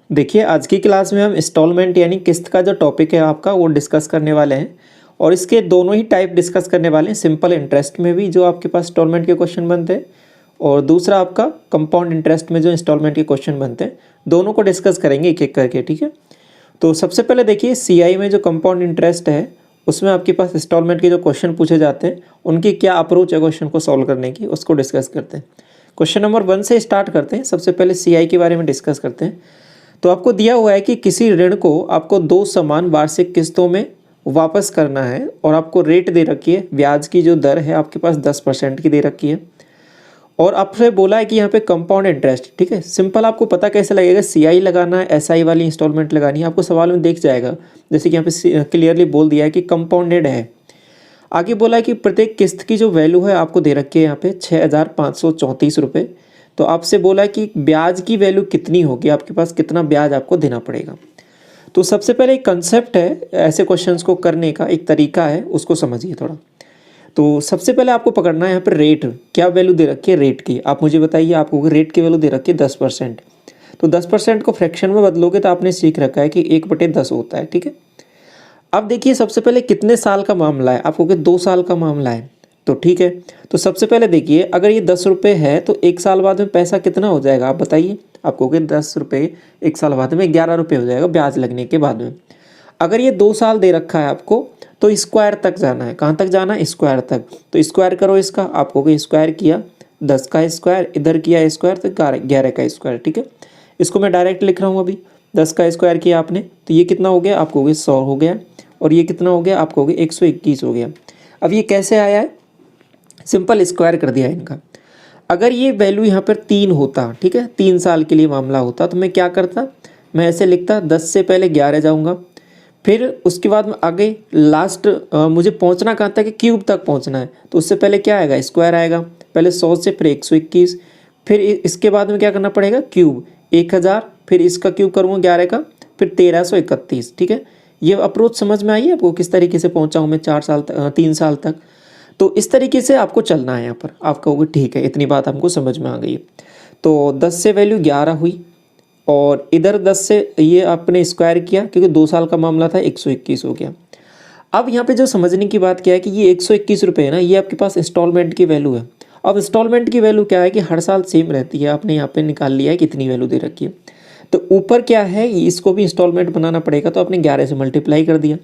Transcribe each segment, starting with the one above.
देखिए आज की क्लास में हम इंस्टॉलमेंट यानी किस्त का जो टॉपिक है आपका वो डिस्कस करने वाले हैं और इसके दोनों ही टाइप डिस्कस करने वाले हैं। सिंपल इंटरेस्ट में भी जो आपके पास इंस्टॉलमेंट के क्वेश्चन बनते हैं और दूसरा आपका कंपाउंड इंटरेस्ट में जो इंस्टॉलमेंट के क्वेश्चन बनते हैं, दोनों को डिस्कस करेंगे एक एक करके। ठीक है, तो सबसे पहले देखिए सीआई में जो कंपाउंड इंटरेस्ट है उसमें आपके पास इंस्टॉलमेंट के जो क्वेश्चन पूछे जाते हैं उनकी क्या अप्रोच है क्वेश्चन को सॉल्व करने की, उसको डिस्कस करते हैं। क्वेश्चन नंबर 1 से स्टार्ट करते हैं। सबसे पहले सीआई के बारे में डिस्कस करते हैं। तो आपको दिया हुआ है कि किसी ऋण को आपको 2 समान वार्षिक किस्तों में वापस करना है और आपको रेट दे रखी है, ब्याज की जो दर है आपके पास 10% की दे रखी है और आपसे बोला है कि यहाँ पे कंपाउंड इंटरेस्ट। ठीक है, सिंपल आपको पता कैसे लगेगा, सीआई लगाना है, एसआई वाली इंस्टॉलमेंट लगानी है, आपको सवाल में दिख जाएगा। जैसे कि यहाँ पे क्लियरली बोल दिया है कि कंपाउंडेड है। आगे बोला है कि प्रत्येक किस्त की जो वैल्यू है आपको दे रखी है यहाँ पे 6,534 रुपये। तो आपसे बोला है कि ब्याज की वैल्यू कितनी होगी, आपके पास कितना ब्याज आपको देना पड़ेगा। तो सबसे पहले एक कंसेप्ट है ऐसे क्वेश्चंस को करने का, एक तरीका है, उसको समझिए थोड़ा। तो सबसे पहले आपको पकड़ना है यहाँ पर रेट, क्या वैल्यू दे रखी है रेट की। आप मुझे बताइए, आपको रेट की वैल्यू दे रखी है 10%। तो 10% को फ्रैक्शन में बदलोगे तो आपने सीख रखा है कि 1/10 होता है। ठीक है, अब देखिए सबसे पहले कितने साल का मामला है, आपको 2 साल का मामला है। तो ठीक है, तो सबसे पहले देखिए अगर ये 10 रुपये है तो 1 साल बाद में पैसा कितना हो जाएगा आप बताइए। आपको 10 रुपये 1 साल बाद में 11 रुपये हो जाएगा ब्याज लगने के बाद में। अगर ये 2 साल दे रखा है आपको तो स्क्वायर तक जाना है। कहाँ तक जाना है? स्क्वायर तक। तो स्क्वायर करो इसका, आपको स्क्वायर किया 10 का स्क्वायर, इधर किया स्क्वायर तो 11 का स्क्वायर। ठीक है, इसको मैं डायरेक्ट लिख रहा हूँ। अभी 10 का स्क्वायर किया आपने तो ये कितना हो गया, आपको 100 हो गया और ये कितना हो गया, आपको 121 हो गया। अब ये कैसे आया है? सिंपल स्क्वायर कर दिया इनका। अगर ये वैल्यू यहाँ पर 3 होता, ठीक है, 3 साल के लिए मामला होता तो मैं क्या करता, मैं ऐसे लिखता 10 से पहले 11 जाऊँगा, फिर उसके बाद में आगे लास्ट मुझे पहुँचना कहाँ तक है, क्यूब तक पहुँचना है। तो उससे पहले क्या आएगा, स्क्वायर आएगा। पहले 100 से फिर 121, फिर इसके बाद में क्या करना पड़ेगा, क्यूब 1000, फिर इसका क्यूब करूँगा 11 का, फिर 1331। ठीक है, ये अप्रोच समझ में आई है आपको किस तरीके से पहुँचा हूँ मैं 3 साल तक। तो इस तरीके से आपको चलना है यहाँ पर। आप कहोगे ठीक है, इतनी बात हमको समझ में आ गई। तो 10 से वैल्यू 11 हुई और इधर 10 से ये आपने स्क्वायर किया क्योंकि 2 साल का मामला था, 121 हो गया। अब यहाँ पे जो समझने की बात क्या है कि ये 121 रुपये है ना, ये आपके पास इंस्टॉलमेंट की वैल्यू है। अब इंस्टॉलमेंट की वैल्यू क्या है कि हर साल सेम रहती है। आपने यहाँ पे निकाल लिया है कितनी वैल्यू दे रखी है। तो ऊपर क्या है, इसको भी इंस्टॉलमेंट बनाना पड़ेगा तो आपने 11 से मल्टीप्लाई कर दिया।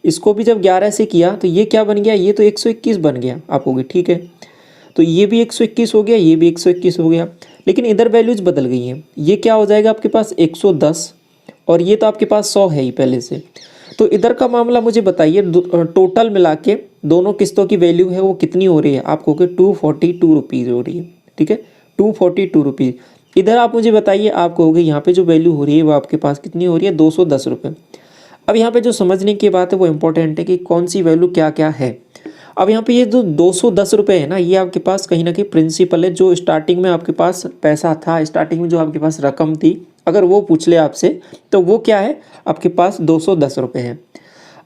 इसको भी जब 11 से किया तो ये क्या बन गया, ये तो 121 बन गया। आप होगी ठीक है, तो ये भी 121 हो गया, ये भी 121 हो गया। लेकिन इधर वैल्यूज बदल गई हैं। ये क्या हो जाएगा आपके पास 110 और ये तो आपके पास 100 है ही पहले से। तो इधर का मामला मुझे बताइए, टोटल मिला के दोनों किस्तों की वैल्यू है वो कितनी हो रही है, आपको 242 रुपीज़ हो रही है। ठीक है, 242 रुपीज़। इधर आप मुझे बताइए, आप कहोगे यहाँ पे जो वैल्यू हो रही है वो आपके पास कितनी हो रही है, 210 रुपये। अब यहाँ पे जो समझने की बात है वो इम्पोर्टेंट है कि कौन सी वैल्यू क्या क्या है। अब यहाँ पे ये जो 210 रुपये है ना, ये आपके पास कहीं ना कहीं प्रिंसिपल है। जो स्टार्टिंग में आपके पास पैसा था, स्टार्टिंग में जो आपके पास रकम थी, अगर वो पूछ ले आपसे तो वो क्या है, आपके पास 210 रुपये है।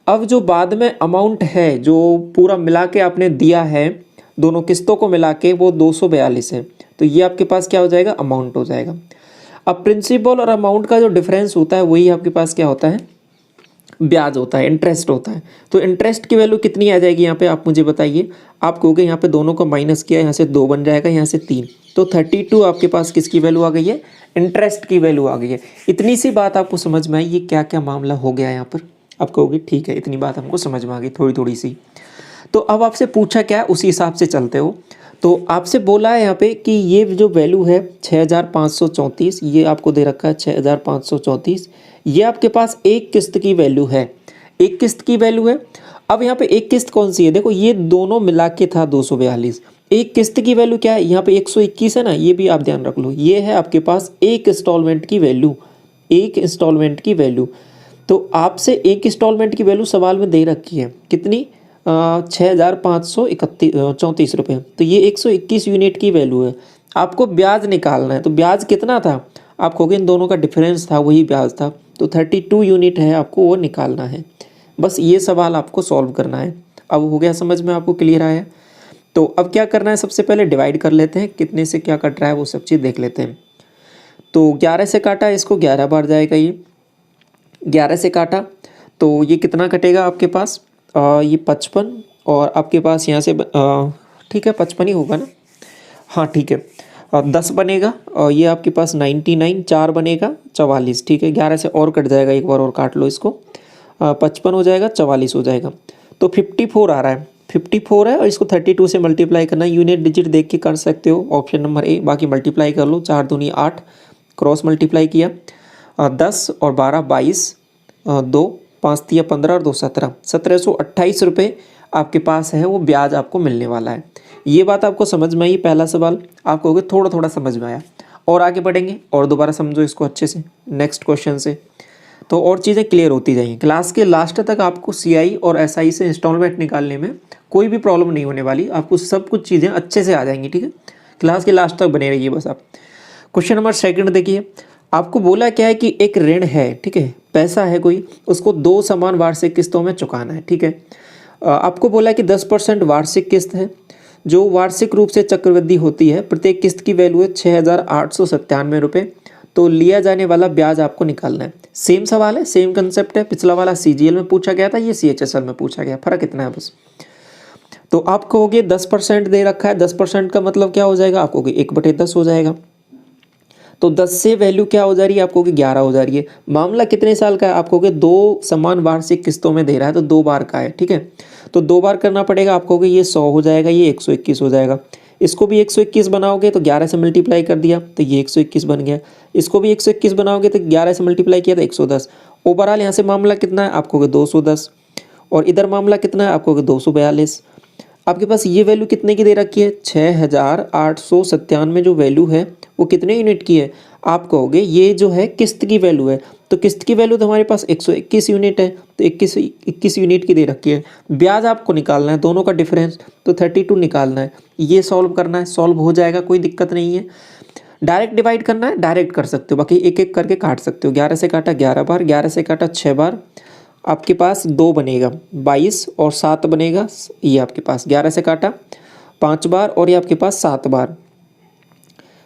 अब जो बाद में अमाउंट है जो पूरा मिला के आपने दिया है दोनों किस्तों को मिला के, वो 242 है। तो ये आपके पास क्या हो जाएगा, अमाउंट हो जाएगा। अब प्रिंसिपल और अमाउंट का जो डिफरेंस होता है वही आपके पास क्या होता है, ब्याज होता है, इंटरेस्ट होता है। तो इंटरेस्ट की वैल्यू कितनी आ जाएगी यहाँ पे, आप मुझे बताइए। आप कहोगे यहाँ पे दोनों को माइनस किया, यहाँ से 2 बन जाएगा, यहाँ से 3, तो 32 आपके पास किसकी वैल्यू आ गई है, इंटरेस्ट की वैल्यू आ गई है। इतनी सी बात आपको समझ में आई, ये क्या क्या मामला हो गया यहाँ पर। आप कहोगे ठीक है, इतनी बात हमको समझ में आ गई थोड़ी थोड़ी सी। तो अब आपसे पूछा क्या है, उसी हिसाब से चलते हो। तो आपसे बोला है यहाँ पे कि ये जो वैल्यू है 6,534, ये आपको दे रखा है 6,534, ये आपके पास एक किस्त की वैल्यू है, एक किस्त की वैल्यू है। अब यहाँ पे एक किस्त कौन सी है, देखो ये दोनों मिला के था 242। एक किस्त की वैल्यू क्या है, यहाँ पे 121 है ना, ये भी आप ध्यान रख लो। ये है आपके पास एक इंस्टॉलमेंट की वैल्यू, एक इंस्टॉलमेंट की वैल्यू। तो आपसे एक इंस्टॉलमेंट की वैल्यू सवाल में दे रखी है कितनी, 6,534 रुपये। तो ये 121 यूनिट की वैल्यू है। आपको ब्याज निकालना है, तो ब्याज कितना था, आप कहोगे इन दोनों का डिफरेंस था, वही ब्याज था। तो 32 यूनिट है, आपको वो निकालना है। बस ये सवाल आपको सॉल्व करना है। अब हो गया समझ में, आपको क्लियर आया। तो अब क्या करना है, सबसे पहले डिवाइड कर लेते हैं, कितने से क्या कट रहा है वो सब चीज़ देख लेते हैं। तो 11 से काटा इसको 11 बार जाएगा, ये 11 से काटा तो ये कितना कटेगा आपके पास, ये 55 और आपके पास यहाँ से ठीक है 55 ही होगा ना, हाँ ठीक है। 10 बनेगा और ये आपके पास 99, 4 बनेगा 44, ठीक है। 11 से और कट जाएगा, एक बार और काट लो इसको, 55 हो जाएगा, 44 हो जाएगा, तो 54 आ रहा है, 54 है और इसको 32 से मल्टीप्लाई करना है। यूनिट डिजिट देख के कर सकते हो, ऑप्शन नंबर ए। बाकी मल्टीप्लाई कर लो, 4 दूनी 8, क्रॉस मल्टीप्लाई किया, 10 और 12 22, 2 5 तिया 15 और 2 17, 1728 रुपये आपके पास है वो ब्याज आपको मिलने वाला है। ये बात आपको समझ में आई? पहला सवाल आपको होगा थोड़ा थोड़ा समझ में आया, और आगे बढ़ेंगे और दोबारा समझो इसको अच्छे से नेक्स्ट क्वेश्चन से, तो और चीज़ें क्लियर होती जाएंगी। क्लास के लास्ट तक आपको सीआई और एसआई से इंस्टॉलमेंट निकालने में कोई भी प्रॉब्लम नहीं होने वाली, आपको सब कुछ चीज़ें अच्छे से आ जाएंगी, ठीक है। क्लास के लास्ट तक बने रहिए बस आप। क्वेश्चन नंबर 2 देखिए, आपको बोला क्या है कि एक ऋण है, ठीक है, पैसा है कोई, उसको 2 समान वार्षिक किस्तों में चुकाना है, ठीक है। आपको बोला कि 10% वार्षिक किस्त है जो वार्षिक रूप से चक्रवृद्धि होती है, प्रत्येक किस्त की वैल्यू है 6,897 रुपये, तो लिया जाने वाला ब्याज आपको निकालना है। सेम सवाल है, सेम कंसेप्ट है, पिछला वाला सीजीएल में पूछा गया था, ये सीएचएसएल में पूछा गया, फर्क इतना है बस। तो आप कहोगे 10% दे रखा है, 10% का मतलब क्या हो जाएगा, आप कहोगे 1/10 हो जाएगा, तो 10 से वैल्यू क्या हो जा रही है, आपको 11 हो जा रही है। मामला कितने साल का है, आपको 2 समान वार्षिक किस्तों में दे रहा है, तो 2 बार का है, ठीक है। तो 2 बार करना पड़ेगा, आपको ये 100 हो जाएगा, ये 121 हो जाएगा। इसको भी 121 बनाओगे तो 11 से मल्टीप्लाई कर दिया तो ये 121 बन गया। इसको भी 121 बनाओगे तो 11 से मल्टीप्लाई किया तो 110। ओवरऑल यहाँ से मामला कितना है, आपको 210, और इधर मामला कितना है, आपको 242। आपके पास ये वैल्यू कितने की दे रखी है, 6,897 जो वैल्यू है वो कितने यूनिट की है, आप कहोगे ये जो है किस्त की वैल्यू है, तो किस्त की वैल्यू तो हमारे पास 121 यूनिट है, तो 21 यूनिट की दे रखी है। ब्याज आपको निकालना है, दोनों का डिफरेंस, तो 32 निकालना है, ये सॉल्व करना है, सॉल्व हो जाएगा, कोई दिक्कत नहीं है। डायरेक्ट डिवाइड करना है, डायरेक्ट कर सकते हो, बाकी एक एक करके काट सकते हो। 11 से काटा 11 बार, 11 से काटा 6 बार, आपके पास 2 बनेगा, 22 और 7 बनेगा, ये आपके पास 11 से काटा 5 बार और ये आपके पास 7 बार,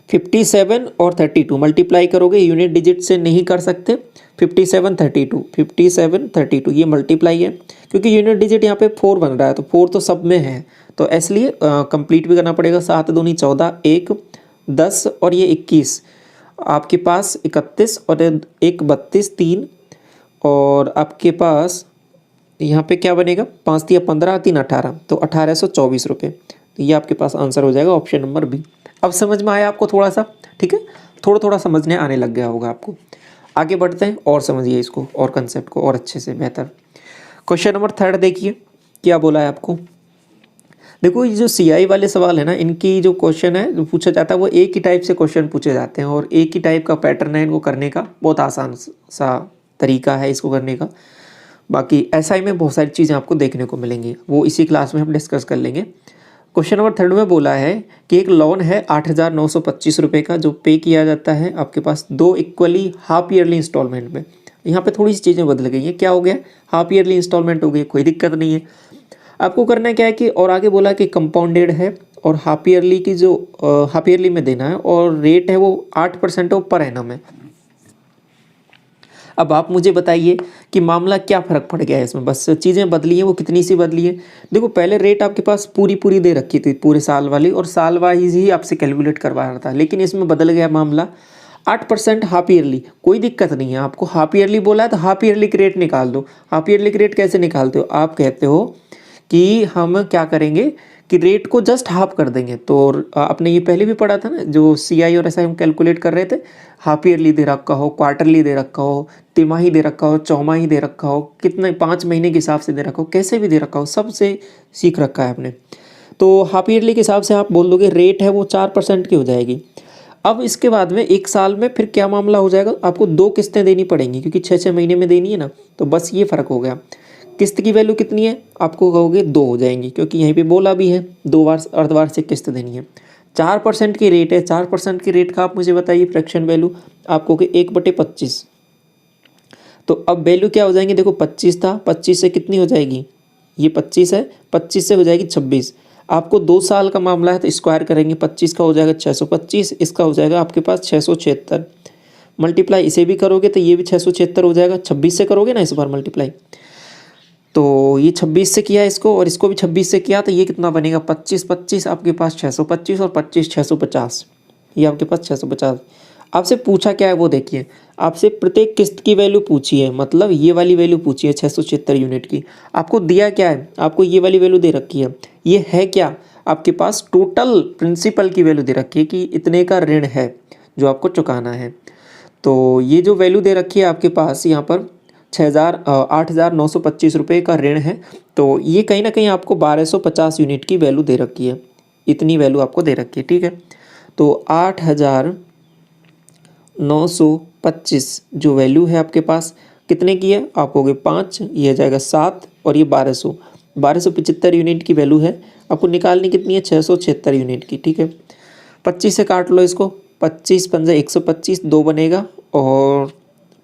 57 और 32 मल्टीप्लाई करोगे, यूनिट डिजिट से नहीं कर सकते, 57 32 ये मल्टीप्लाई है, क्योंकि यूनिट डिजिट यहाँ पे 4 बन रहा है, तो 4 तो सब में है, तो इसलिए कंप्लीट भी करना पड़ेगा। 7 दूनी 14, 1 10 और ये 21, आपके पास 31 और 1 32, 3 और आपके पास यहाँ पे क्या बनेगा, 5 तिया 15, 3 18, तो 1824 रुपये, तो ये आपके पास आंसर हो जाएगा ऑप्शन नंबर बी। अब समझ में आया आपको थोड़ा सा, ठीक है, थोड़ा थोड़ा समझने आने लग गया होगा आपको। आगे बढ़ते हैं और समझिए इसको और कंसेप्ट को और अच्छे से बेहतर। क्वेश्चन नंबर 3 देखिए क्या बोला है आपको। देखो ये जो सीआई वाले सवाल है ना, इनकी जो क्वेश्चन है जो पूछा जाता है वो एक ही टाइप से क्वेश्चन पूछे जाते हैं और एक ही टाइप का पैटर्न है इनको करने का, बहुत आसान सा तरीका है इसको करने का। बाकी एसआई में बहुत सारी चीज़ें आपको देखने को मिलेंगी, वो इसी क्लास में हम डिस्कस कर लेंगे। क्वेश्चन नंबर 3 में बोला है कि एक लोन है 8,925 रुपये का जो पे किया जाता है आपके पास 2 इक्वली हाफ ईयरली इंस्टॉलमेंट में। यहाँ पे थोड़ी सी चीज़ें बदल गई हैं, क्या हो गया, हाफ ईयरली इंस्टॉलमेंट हो गई, कोई दिक्कत नहीं है। आपको करना क्या है कि, और आगे बोला कि कंपाउंडेड है और हाफ ईयरली की जो हाफ ईयरली में देना है और रेट है वो 8% है, वो पर एनम है। अब आप मुझे बताइए कि मामला क्या फ़र्क पड़ गया है इसमें, बस चीज़ें बदली हैं, वो कितनी सी बदली है। देखो पहले रेट आपके पास पूरी दे रखी थी, पूरे साल वाली, और साल वाइज ही आपसे कैलकुलेट करवा रहा था, लेकिन इसमें बदल गया मामला, 8% हाफ ईयरली, कोई दिक्कत नहीं है। आपको हाफ ईयरली बोला है तो हाफ ईयरली की रेट निकाल दो। हाफ ईयरली की रेट कैसे निकालते हो, आप कहते हो कि हम क्या करेंगे कि रेट को जस्ट हाफ कर देंगे। तो आपने ये पहले भी पढ़ा था ना, जो सीआई और एसआई हम कैलकुलेट कर रहे थे, हाफ ईयरली दे रखा हो, क्वार्टरली दे रखा हो, तिमाही दे रखा हो, चौमाही दे रखा हो, कितने 5 महीने के हिसाब से दे रखा हो, कैसे भी दे रखा हो, सबसे सीख रखा है आपने। तो हाफ ईयरली के हिसाब से आप बोल दोगे रेट है वो 4% की हो जाएगी। अब इसके बाद में 1 साल में फिर क्या मामला हो जाएगा, आपको 2 किस्तें देनी पड़ेंगी, क्योंकि 6 महीने में देनी है ना, तो बस ये फ़र्क हो गया। किस्त की वैल्यू कितनी है, आपको कहोगे 2 हो जाएंगी, क्योंकि यहीं पे बोला भी है 2 बार अर्धवार्षिक किस्त देनी है। 4% की रेट है, 4% की रेट का आप मुझे बताइए फ्रैक्शन वैल्यू, आप कहोगे 1/25। तो अब वैल्यू क्या हो जाएंगी, देखो 25 था, 25 से कितनी हो जाएगी, ये 25 है, 25 से हो जाएगी 26। आपको 2 साल का मामला है तो स्क्वायर करेंगे, 25 का हो जाएगा 625, इसका हो जाएगा आपके पास 676, मल्टीप्लाई इसे भी करोगे तो ये भी 676 हो जाएगा। 26 से करोगे ना इस बार मल्टीप्लाई, तो ये 26 से किया इसको और इसको भी 26 से किया, तो ये कितना बनेगा 25 25 आपके पास 625 और 25 650, ये आपके पास 650। आपसे पूछा क्या है वो देखिए, आपसे प्रत्येक किस्त की वैल्यू पूछी है, मतलब ये वाली वैल्यू पूछी है 676 यूनिट की। आपको दिया क्या है, आपको ये वाली वैल्यू दे रखी है। ये है क्या, आपके पास टोटल प्रिंसिपल की वैल्यू दे रखी है कि इतने का ऋण है जो आपको चुकाना है। तो ये जो वैल्यू दे रखी है आपके पास यहाँ पर 8,925 रुपये का ऋण है। तो ये कहीं ना कहीं आपको 1250 यूनिट की वैल्यू दे रखी है, इतनी वैल्यू आपको दे रखी है, ठीक है। तो 8,925 जो वैल्यू है आपके पास कितने की है, आप कहोगे 5, ये आ जाएगा 7 और ये 1275 यूनिट की वैल्यू है। आपको निकालनी कितनी है 676 यूनिट की, ठीक है। 25 से काट लो इसको, 25 पंजा 125, 2 बनेगा और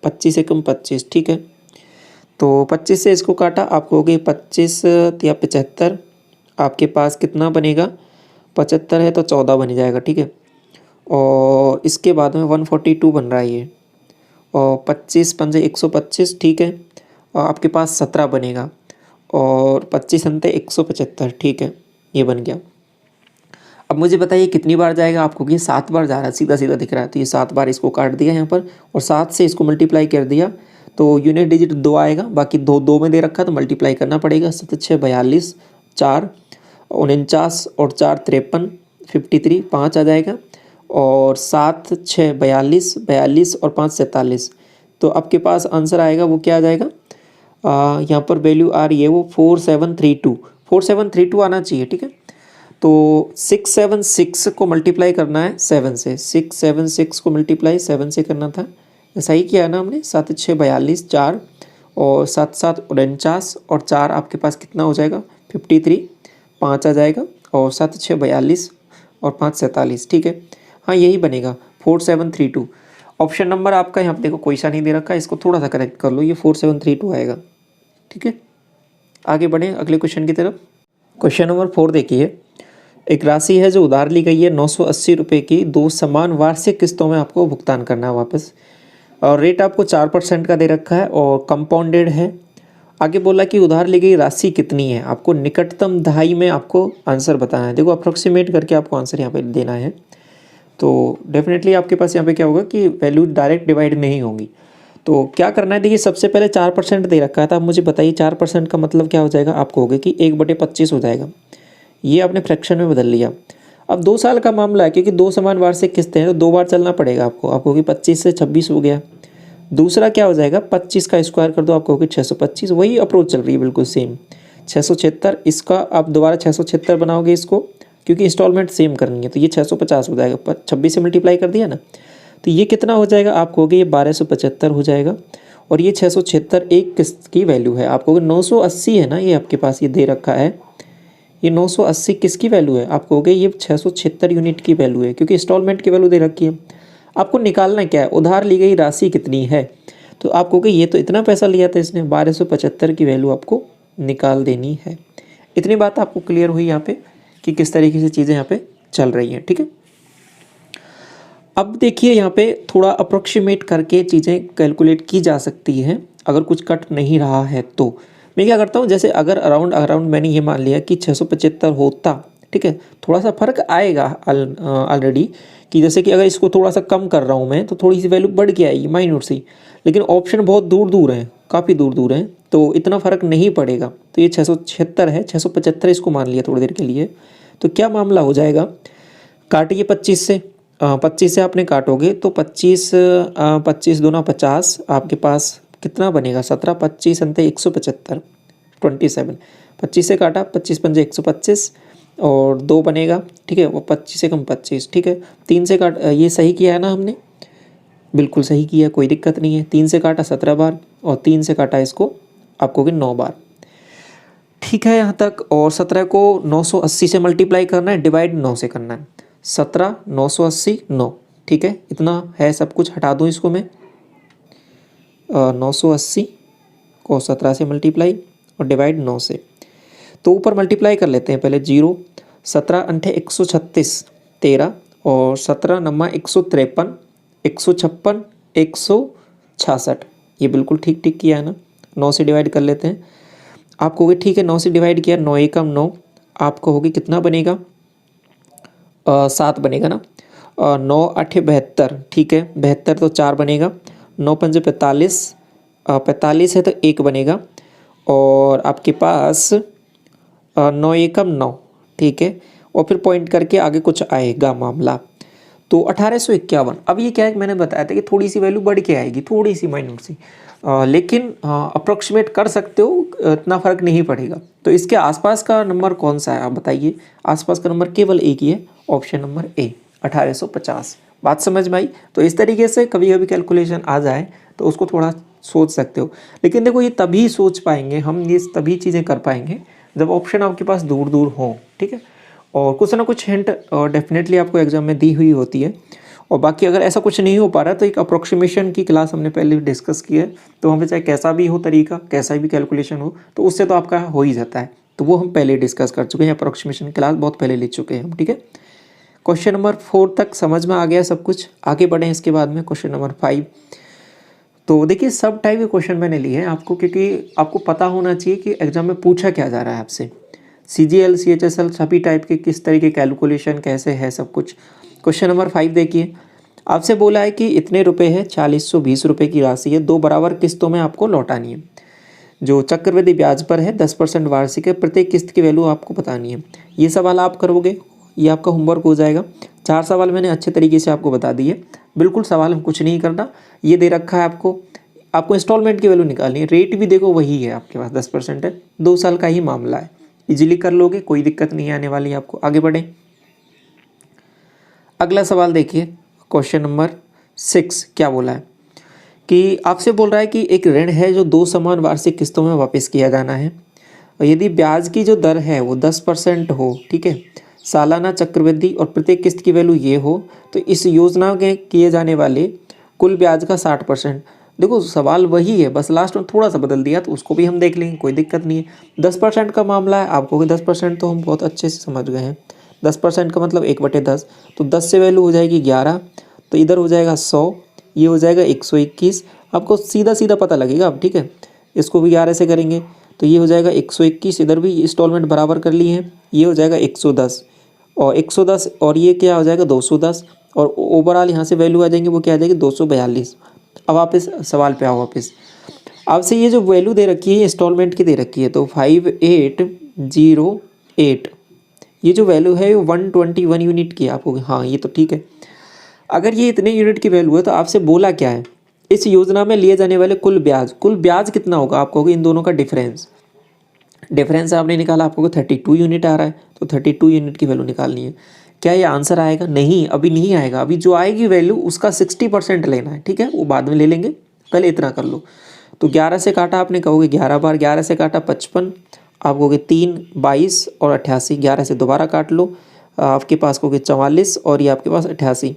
25 से कम 25, ठीक है। तो 25 से इसको काटा, आपको हो गई 25 या 75, आपके पास कितना बनेगा 75 है तो 14 बन जाएगा, ठीक है। और इसके बाद में 142 बन रहा है ये, और 25 पंजे 125, ठीक है। और आपके पास 17 बनेगा और 25 अंते 175, ठीक है, ये बन गया। अब मुझे बताइए कितनी बार जाएगा, आपको ये 7 बार जा रहा है, सीधा सीधा दिख रहा है। तो ये 7 बार इसको काट दिया यहाँ पर और 7 से इसको मल्टीप्लाई कर दिया, तो यूनिट डिजिट 2 आएगा, बाकी 2 में दे रखा तो मल्टीप्लाई करना पड़ेगा। 7 6 42, 4 49 और 4 53, 53 5 आ जाएगा, और 7 6 42, 42 और 5 47। तो आपके पास आंसर आएगा वो क्या आ जाएगा, यहाँ पर वैल्यू आ रही है वो 4732 आना चाहिए, ठीक है। तो 676 को मल्टीप्लाई करना है 7 से, 676 को मल्टीप्लाई 7 से करना था, ऐसा ही किया ना हमने। 7 6 42, 4 और 7 7 49 और 4 आपके पास कितना हो जाएगा 53, 5 आ जाएगा, और 7 6 42 और 5 47, ठीक है। हाँ यही बनेगा 4732। ऑप्शन नंबर आपका यहाँ पे देखो कोई सा नहीं दे रखा है, इसको थोड़ा सा करेक्ट कर लो, ये 4732 आएगा, ठीक है। आगे बढ़ें अगले क्वेश्चन की तरफ। क्वेश्चन नंबर 4 देखिए, एक राशि है जो उधार ली गई है 980 रुपये की, 2 समान वार्षिक किस्तों में आपको भुगतान करना है वापस, और रेट आपको 4% का दे रखा है और कंपाउंडेड है। आगे बोला कि उधार ली गई राशि कितनी है, आपको निकटतम दहाई में आपको आंसर बताना है। देखो अप्रोक्सीमेट करके आपको आंसर यहाँ पे देना है। तो डेफिनेटली आपके पास यहाँ पे क्या होगा कि वैल्यू डायरेक्ट डिवाइड नहीं होंगी। तो क्या करना है, देखिए सबसे पहले 4% दे रखा था। अब मुझे बताइए 4% का मतलब क्या हो जाएगा, आपको होगा कि 1/25 हो जाएगा। ये आपने फ्रैक्शन में बदल लिया। अब 2 साल का मामला है, क्योंकि 2 समान वार्षिक किस्तें हैं तो 2 बार चलना पड़ेगा आपको। आपको होगी 25 से 26 हो गया। दूसरा क्या हो जाएगा 25 का स्क्वायर कर दो, आपको होगी 625। वही अप्रोच चल रही है बिल्कुल सेम 676। इसका आप दोबारा 676 बनाओगे इसको, क्योंकि इंस्टॉलमेंट सेम करनी है, तो ये 650 हो जाएगा। 26 से मल्टीप्लाई कर दिया ना, तो ये कितना हो जाएगा, आपको होगी ये 1275 हो जाएगा। और ये 676 एक किस्त की वैल्यू है। आपको 980 है ना, ये आपके पास ये दे रखा है, ये 980 किसकी वैल्यू है, आपको हो गई ये 676 यूनिट की वैल्यू है, क्योंकि इंस्टॉलमेंट की वैल्यू दे रखी है। आपको निकालना क्या है, उधार ली गई राशि कितनी है। तो आपको कि ये तो इतना पैसा लिया था इसने, 1275 की वैल्यू आपको निकाल देनी है। इतनी बात आपको क्लियर हुई यहाँ पे कि किस तरीके से चीज़ें यहाँ पे चल रही हैं, ठीक है। अब देखिए यहाँ पे थोड़ा अप्रोक्सीमेट करके चीज़ें कैलकुलेट की जा सकती हैं, अगर कुछ कट नहीं रहा है तो। मैं क्या करता हूँ, जैसे अगर अराउंड मैंने ये मान लिया कि 675 होता, ठीक है, थोड़ा सा फर्क आएगा ऑलरेडी, कि जैसे कि अगर इसको थोड़ा सा कम कर रहा हूँ मैं तो थोड़ी सी वैल्यू बढ़ के आएगी माइन्यूट सी, लेकिन ऑप्शन बहुत दूर दूर हैं, काफ़ी दूर दूर हैं, तो इतना फ़र्क नहीं पड़ेगा। तो ये 676 है, 675 इसको मान लिया थोड़ी देर के लिए। तो क्या मामला हो जाएगा, काटिए 25 से, 25 से आपने काटोगे तो 25 दूना 50, आपके पास कितना बनेगा 17, 25 अंते 175, 27। 25 से काटा, 25 पंजे 125 और 2 बनेगा, ठीक है। वो 25 से कम 25, ठीक है। 3 से काट, ये सही किया है ना हमने, बिल्कुल सही किया, कोई दिक्कत नहीं है। 3 से काटा 17 बार और 3 से काटा इसको, आपको कि 9 बार, ठीक है यहाँ तक। और 17 को 980 से मल्टीप्लाई करना है, डिवाइड 9 से करना है। 17 980 9, ठीक है, इतना है। सब कुछ हटा दूँ इसको मैं, 980 को 17 से मल्टीप्लाई और डिवाइड 9 से। तो ऊपर मल्टीप्लाई कर लेते हैं पहले, 0 17 अंठे 136 13 और 17 नम्मा 153 156 166। ये बिल्कुल ठीक ठीक किया है ना। 9 से डिवाइड कर लेते हैं। आप कहोगे ठीक है 9 से डिवाइड किया, 9 एकम 9, आप कहोगे कितना बनेगा, 7 बनेगा ना। 9 आठे 72, ठीक है 72 तो 4 बनेगा। 9 पंजे 45, 45 है तो 1 बनेगा। और आपके पास 9 एकम 9, ठीक है। और फिर पॉइंट करके आगे कुछ आएगा मामला, तो 1851। अब ये क्या है, मैंने बताया था कि थोड़ी सी वैल्यू बढ़ के आएगी, थोड़ी सी माइन्यूट सी, लेकिन अप्रोक्सीमेट कर सकते हो, इतना फर्क नहीं पड़ेगा। तो इसके आसपास का नंबर कौन सा है आप बताइए। आसपास का नंबर केवल एक ही है, ऑप्शन नंबर ए 1850। बात समझ में आई। तो इस तरीके से कभी कभी कैलकुलेशन आ जाए तो उसको थोड़ा सोच सकते हो, लेकिन देखो ये तभी सोच पाएंगे हम, ये तभी चीज़ें कर पाएंगे जब ऑप्शन आपके पास दूर दूर हो, ठीक है। और कुछ ना कुछ हिंट डेफिनेटली आपको एग्जाम में दी हुई होती है। और बाकी अगर ऐसा कुछ नहीं हो पा रहा तो एक अप्रोक्सीमेशन की क्लास हमने पहले डिस्कस की है, तो वहाँ पे चाहे कैसा भी हो तरीका, कैसा भी कैलकुलेशन हो, तो उससे तो आपका हो ही जाता है। तो वो हम पहले डिस्कस कर चुके हैं, अप्रोक्सीमेशन क्लास बहुत पहले ले चुके हैं हम, ठीक है। क्वेश्चन नंबर 4 तक समझ में आ गया सब कुछ। आगे बढ़ें इसके बाद में क्वेश्चन नंबर 5। तो देखिए सब टाइप के क्वेश्चन मैंने लिए हैं आपको, क्योंकि आपको पता होना चाहिए कि एग्जाम में पूछा क्या जा रहा है आपसे। CGL CHSL सभी टाइप के किस तरह के कैलकुलेशन कैसे है सब कुछ। क्वेश्चन नंबर 5 देखिए, आपसे बोला है कि इतने रुपए है, 4020 रुपये की राशि है, 2 बराबर किस्तों में आपको लौटानी है। जो चक्रवृद्धि ब्याज पर है 10% वार्षिक है, प्रत्येक किस्त की वैल्यू आपको बतानी है। ये सवाल आप करोगे, ये आपका होमवर्क हो जाएगा। 4 सवाल मैंने अच्छे तरीके से आपको बता दिए, बिल्कुल सवाल हम कुछ नहीं करना। ये दे रखा है आपको इंस्टॉलमेंट की वैल्यू निकालनी है। रेट भी देखो वही है आपके पास, 10% है, 2 साल का ही मामला है, इजीली कर लोगे, कोई दिक्कत नहीं आने वाली है आपको। आगे बढ़ें, अगला सवाल देखिए क्वेश्चन नंबर 6 क्या बोला है कि आपसे बोल रहा है कि एक ऋण है जो 2 समान वार्षिक किस्तों में वापस किया जाना है, और यदि ब्याज की जो दर है वो 10% हो, ठीक है, सालाना चक्रवृद्धि और प्रत्येक किस्त की वैल्यू ये हो, तो इस योजना के किए जाने वाले कुल ब्याज का 60%। देखो सवाल वही है, बस लास्ट में थोड़ा सा बदल दिया, तो उसको भी हम देख लेंगे, कोई दिक्कत नहीं है। 10% का मामला है, आपको 10% तो हम बहुत अच्छे से समझ गए हैं। 10% का मतलब 1/10, तो 10 से वैल्यू हो जाएगी 11, तो इधर हो जाएगा 100, ये हो जाएगा 121। आपको सीधा सीधा पता लगेगा अब, ठीक है। इसको भी 11 से करेंगे तो ये हो जाएगा 121, इधर भी इंस्टॉलमेंट बराबर कर लिए हैं, ये हो जाएगा 110, और 110 और ये क्या हो जाएगा 210, और ओवरऑल यहाँ से वैल्यू आ जाएंगे, वो क्या आ जाएगी 242। अब आप इस सवाल पे आओ वापस। आपसे ये जो वैल्यू दे रखी है इंस्टॉलमेंट की दे रखी है, तो 5808, ये जो वैल्यू है वो 121 यूनिट की है आपको। हाँ ये तो ठीक है। अगर ये इतने यूनिट की वैल्यू है तो आपसे बोला क्या है, इस योजना में लिए जाने वाले कुल ब्याज कितना होगा, आपको इन दोनों का डिफरेंस आपने निकाला, आपको 32 यूनिट आ रहा है, तो 32 यूनिट की वैल्यू निकालनी है। क्या ये आंसर आएगा? नहीं, अभी नहीं आएगा। अभी जो आएगी वैल्यू उसका 60% लेना है, ठीक है, वो बाद में ले लेंगे, पहले इतना कर लो। तो 11 से काटा, आपने कहोगे 11 बार, 11 से काटा 55, आप कहोगे 3, 22 और 88, 11 से दोबारा काट लो, आपके पास कहोगे 44 और ये आपके पास 88,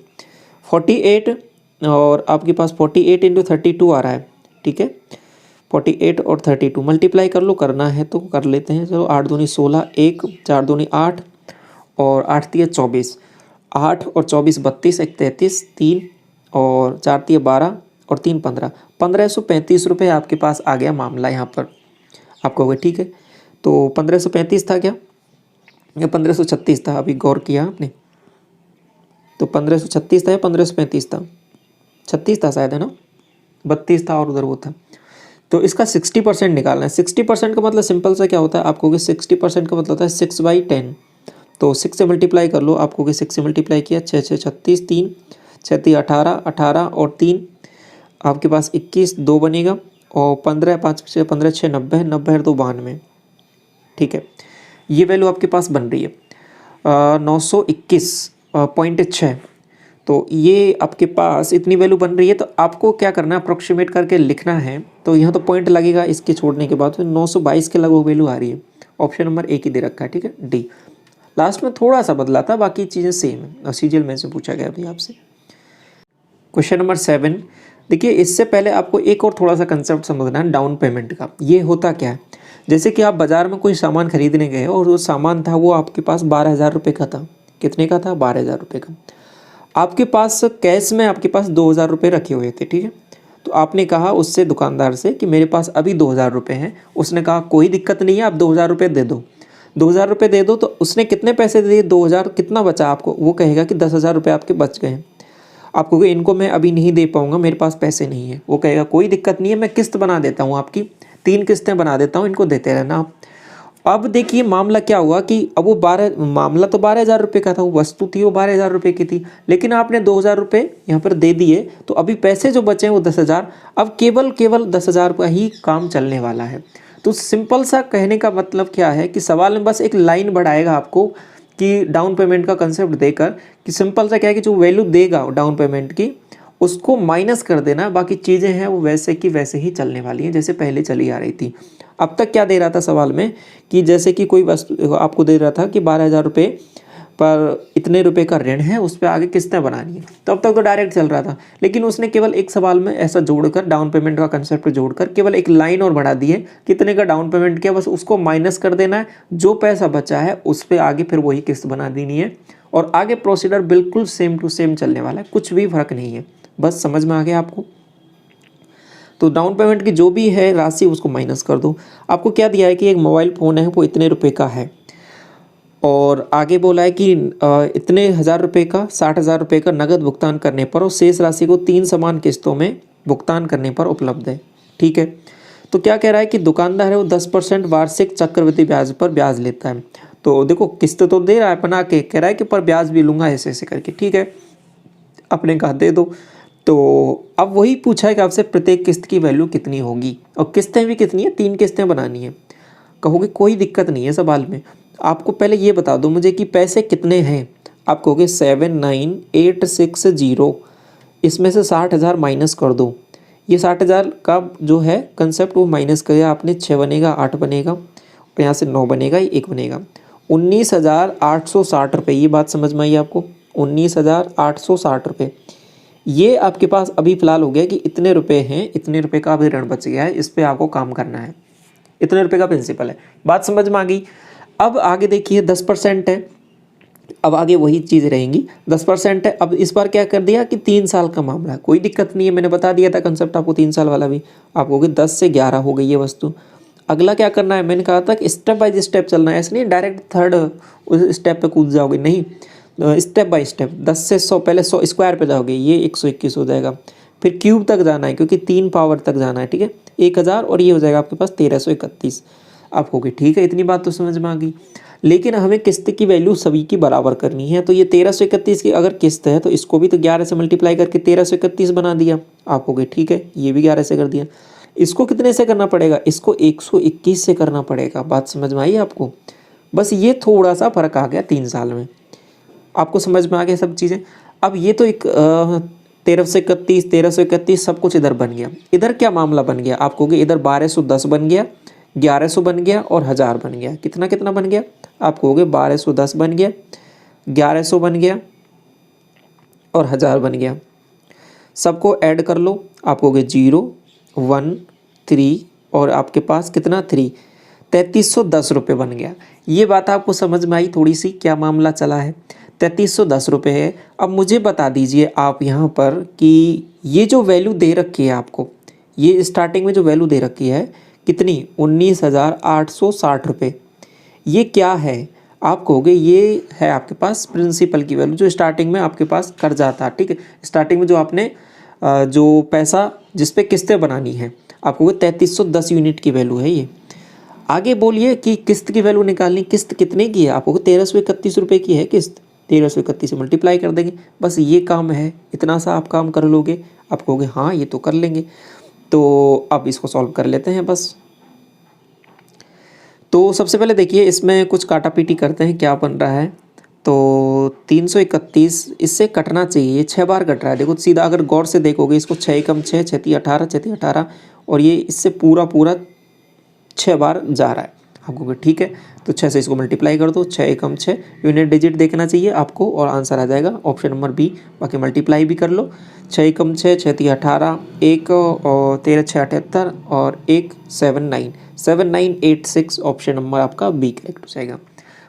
48, और आपके पास 48 × 32 आ रहा है, ठीक है। 48 और 32 मल्टीप्लाई कर लो, करना है तो कर लेते हैं। चलो 8 दूनी 16, 1 4 दूनी 8 और 8 तिया 24, 8 और 24 32, 1 33, 3 और 4 तिया 12 और 3 15, 1535 रुपये आपके पास आ गया मामला यहाँ पर। आप कहोगे ठीक है, तो 1535 था क्या या 1536 था? अभी गौर किया आपने? तो 1536 था या 1535 था? 36 था शायद, है ना, 32 था और उधर वो था। तो इसका 60% निकालना है। 60% का मतलब सिंपल सा क्या होता है, आपको 60% का मतलब होता है 6/10, तो 6 से मल्टीप्लाई कर लो, आपको 6 से मल्टीप्लाई किया, 6 6 36, 3 6 3 18, 18 और 3 आपके पास 21, 2 बनेगा, और 15 5 6 15 6 90, 90 2 92, ठीक है। ये वैल्यू आपके पास बन रही है 921.6। तो ये आपके पास इतनी वैल्यू बन रही है, तो आपको क्या करना है, अप्रोक्सीमेट करके लिखना है। तो यहाँ तो पॉइंट लगेगा इसके छोड़ने के बाद, तो 922 के लगभग वैल्यू आ रही है। ऑप्शन नंबर एक ही दे रखा है, ठीक है, डी। लास्ट में थोड़ा सा बदला था, बाकी चीज़ें सेम है, और CGL में से पूछा गया अभी आपसे। क्वेश्चन नंबर 7 देखिए, इससे पहले आपको एक और थोड़ा सा कंसेप्ट समझना है डाउन पेमेंट का। ये होता क्या है, जैसे कि आप बाज़ार में कोई सामान खरीदने गए और वो सामान था वो आपके पास 12,000 रुपये का था। कितने का था? 12,000 रुपये का। आपके पास कैश में आपके पास 2,000 रुपये रखे हुए थे, ठीक है। तो आपने कहा उससे दुकानदार से कि मेरे पास अभी 2,000 रुपये हैं। उसने कहा कोई दिक्कत नहीं है, आप 2,000 रुपये दे दो। 2,000 रुपये दे दो। तो उसने कितने पैसे दिए, 2,000, कितना बचा आपको? वो कहेगा कि 10,000 रुपये आपके बच गए हैं। आप कहोगे इनको मैं अभी नहीं दे पाऊंगा, मेरे पास पैसे नहीं है। वो कहेगा कोई दिक्कत नहीं है, मैं किस्त बना देता हूँ आपकी, 3 किस्तें बना देता हूँ, इनको देते रहना आप। अब देखिए मामला क्या हुआ कि अब वो मामला तो 12,000 रुपये का था, वो वस्तु थी वो 12,000 रुपये की थी, लेकिन आपने 2,000 रुपये यहाँ पर दे दिए। तो अभी पैसे जो बचे हैं वो 10,000, अब केवल 10,000 का ही काम चलने वाला है। तो सिंपल सा कहने का मतलब क्या है कि सवाल में बस एक लाइन बढ़ाएगा आपको कि डाउन पेमेंट का कंसेप्ट देकर, कि सिंपल सा क्या है कि जो वैल्यू देगा डाउन पेमेंट की उसको माइनस कर देना, बाकी चीज़ें हैं वो वैसे की वैसे ही चलने वाली हैं जैसे पहले चली आ रही थी। अब तक क्या दे रहा था सवाल में कि जैसे कि कोई वस्तु आपको दे रहा था कि 12,000 रुपये पर इतने रुपए का ऋण है, उस पर आगे किस्तें बनानी है, तो अब तक तो डायरेक्ट चल रहा था। लेकिन उसने केवल एक सवाल में ऐसा जोड़कर डाउन पेमेंट का कंसेप्ट जोड़कर केवल एक लाइन और बढ़ा दी है, कितने का डाउन पेमेंट किया, बस उसको माइनस कर देना है, जो पैसा बचा है उस पर आगे फिर वही किस्त बना देनी है, और आगे प्रोसीडर बिल्कुल सेम टू सेम चलने वाला है, कुछ भी फर्क नहीं है। बस समझ में आ गया आपको? तो डाउन पेमेंट की जो भी है राशि उसको माइनस कर दो। आपको क्या दिया है कि एक मोबाइल फ़ोन है वो इतने रुपए का है, और आगे बोला है कि इतने 1,000 रुपये का 60,000 रुपये का नगद भुगतान करने पर और शेष राशि को 3 समान किस्तों में भुगतान करने पर उपलब्ध है, ठीक है। तो क्या कह रहा है कि दुकानदार है वो 10% वार्षिक चक्रवृद्धि ब्याज पर ब्याज लेता है। तो देखो किस्त तो दे रहा है बना के, कह रहा है कि पर ब्याज भी लूँगा ऐसे ऐसे करके, ठीक है। अपने कहा दे दो। तो अब वही पूछा है कि आपसे प्रत्येक किस्त की वैल्यू कितनी होगी, और किस्तें भी कितनी है, 3 किस्तें बनानी है। कहोगे कोई दिक्कत नहीं है सवाल में, आपको पहले ये बता दो मुझे कि पैसे कितने हैं। आप कहोगे 79860, इसमें से 60,000 माइनस कर दो। ये 60,000 का जो है कंसेप्ट वो माइनस करेगा आपने, 6 बनेगा, 8 बनेगा, और यहाँ से 9 बनेगा, 1 बनेगा, 19,860 रुपये। ये बात समझ में आई आपको? 19,860 रुपये ये आपके पास अभी फ़िलहाल हो गया कि इतने रुपए हैं, इतने रुपए का अभी ऋण बच गया है, इस पे आपको काम करना है, इतने रुपए का प्रिंसिपल है। बात समझ में आ गई? अब आगे देखिए 10% है, अब आगे वही चीज़ रहेंगी, 10% है। अब इस बार क्या कर दिया कि 3 साल का मामला है, कोई दिक्कत नहीं है, मैंने बता दिया था कंसेप्ट आपको 3 साल वाला भी। आप कहोगे 10 से 11 हो गई ये वस्तु, अगला क्या करना है? मैंने कहा था कि स्टेप बाय स्टेप चलना है, ऐसे नहीं डायरेक्ट थर्ड उस स्टेप पे कूद जाओगे, नहीं, स्टेप बाय स्टेप। 10 से 100, पहले 100 स्क्वायर पे जाओगे, ये 121 हो जाएगा, फिर क्यूब तक जाना है क्योंकि 3 पावर तक जाना है, ठीक है, 1000, और ये हो जाएगा आपके पास 1331। आप कहोगे ठीक है, इतनी बात तो समझ में आ गई, लेकिन हमें किस्त की वैल्यू सभी की बराबर करनी है। तो ये 1331 की अगर किस्त है तो इसको भी तो 11 से मल्टीप्लाई करके 1331 बना दिया। आप कहोगे ठीक है, ये भी 11 से कर दिया। इसको कितने से करना पड़ेगा? इसको 121 से करना पड़ेगा। बात समझ में आई आपको? बस ये थोड़ा सा फर्क आ गया 3 साल में, आपको समझ में आ गया सब चीज़ें। अब ये तो एक 1331 सब कुछ इधर बन गया। इधर क्या मामला बन गया? आप कहोगे इधर 1210 बन गया, 1100 बन गया और 1000 बन गया। कितना कितना बन गया? आप कहोगे 1210 बन गया, 1100 बन गया और 1000 बन गया। सबको ऐड कर लो, आप कहोगे 0 1 3 और आपके पास कितना 3, 3310 रुपये बन गया। ये बात आपको समझ में आई थोड़ी सी क्या मामला चला है? 3310 रुपये है। अब मुझे बता दीजिए आप यहाँ पर कि ये जो वैल्यू दे रखी है आपको, ये स्टार्टिंग में जो वैल्यू दे रखी है कितनी, 19,860 रुपये, ये क्या है? आप कहोगे ये है आपके पास प्रिंसिपल की वैल्यू जो स्टार्टिंग में आपके पास कर्जा था, ठीक है, स्टार्टिंग में जो आपने जो पैसा जिस पे किस्तें बनानी है, आप कहोगे 3310 यूनिट की वैल्यू है ये। आगे बोलिए कि किस्त की वैल्यू निकालनी, किस्त कितने की है? आप कहोगे 1331 रुपये की है किस्त, 1331 से मल्टीप्लाई कर देंगे, बस ये काम है, इतना सा आप काम कर लोगे। आप कहोगे हाँ ये तो कर लेंगे। तो अब इसको सॉल्व कर लेते हैं बस। तो सबसे पहले देखिए इसमें कुछ काटा पीटी करते हैं, क्या बन रहा है। तो 331 इससे कटना चाहिए, ये 6 बार कट रहा है। देखो सीधा अगर गौर से देखोगे इसको 6 एकम 6, 6 × 18, 6 × 18, और ये इससे पूरा 6 बार जा रहा है। आपको ठीक है, तो 6 से इसको मल्टीप्लाई कर दो, 6 एकम 6, यूनिट डिजिट देखना चाहिए आपको और आंसर आ जाएगा ऑप्शन नंबर बी। बाकी मल्टीप्लाई भी कर लो, 6 एकम 6, 6 × 18, 1 और 13 × 6 78 और 1 7986, ऑप्शन नंबर आपका बी करेक्ट हो जाएगा।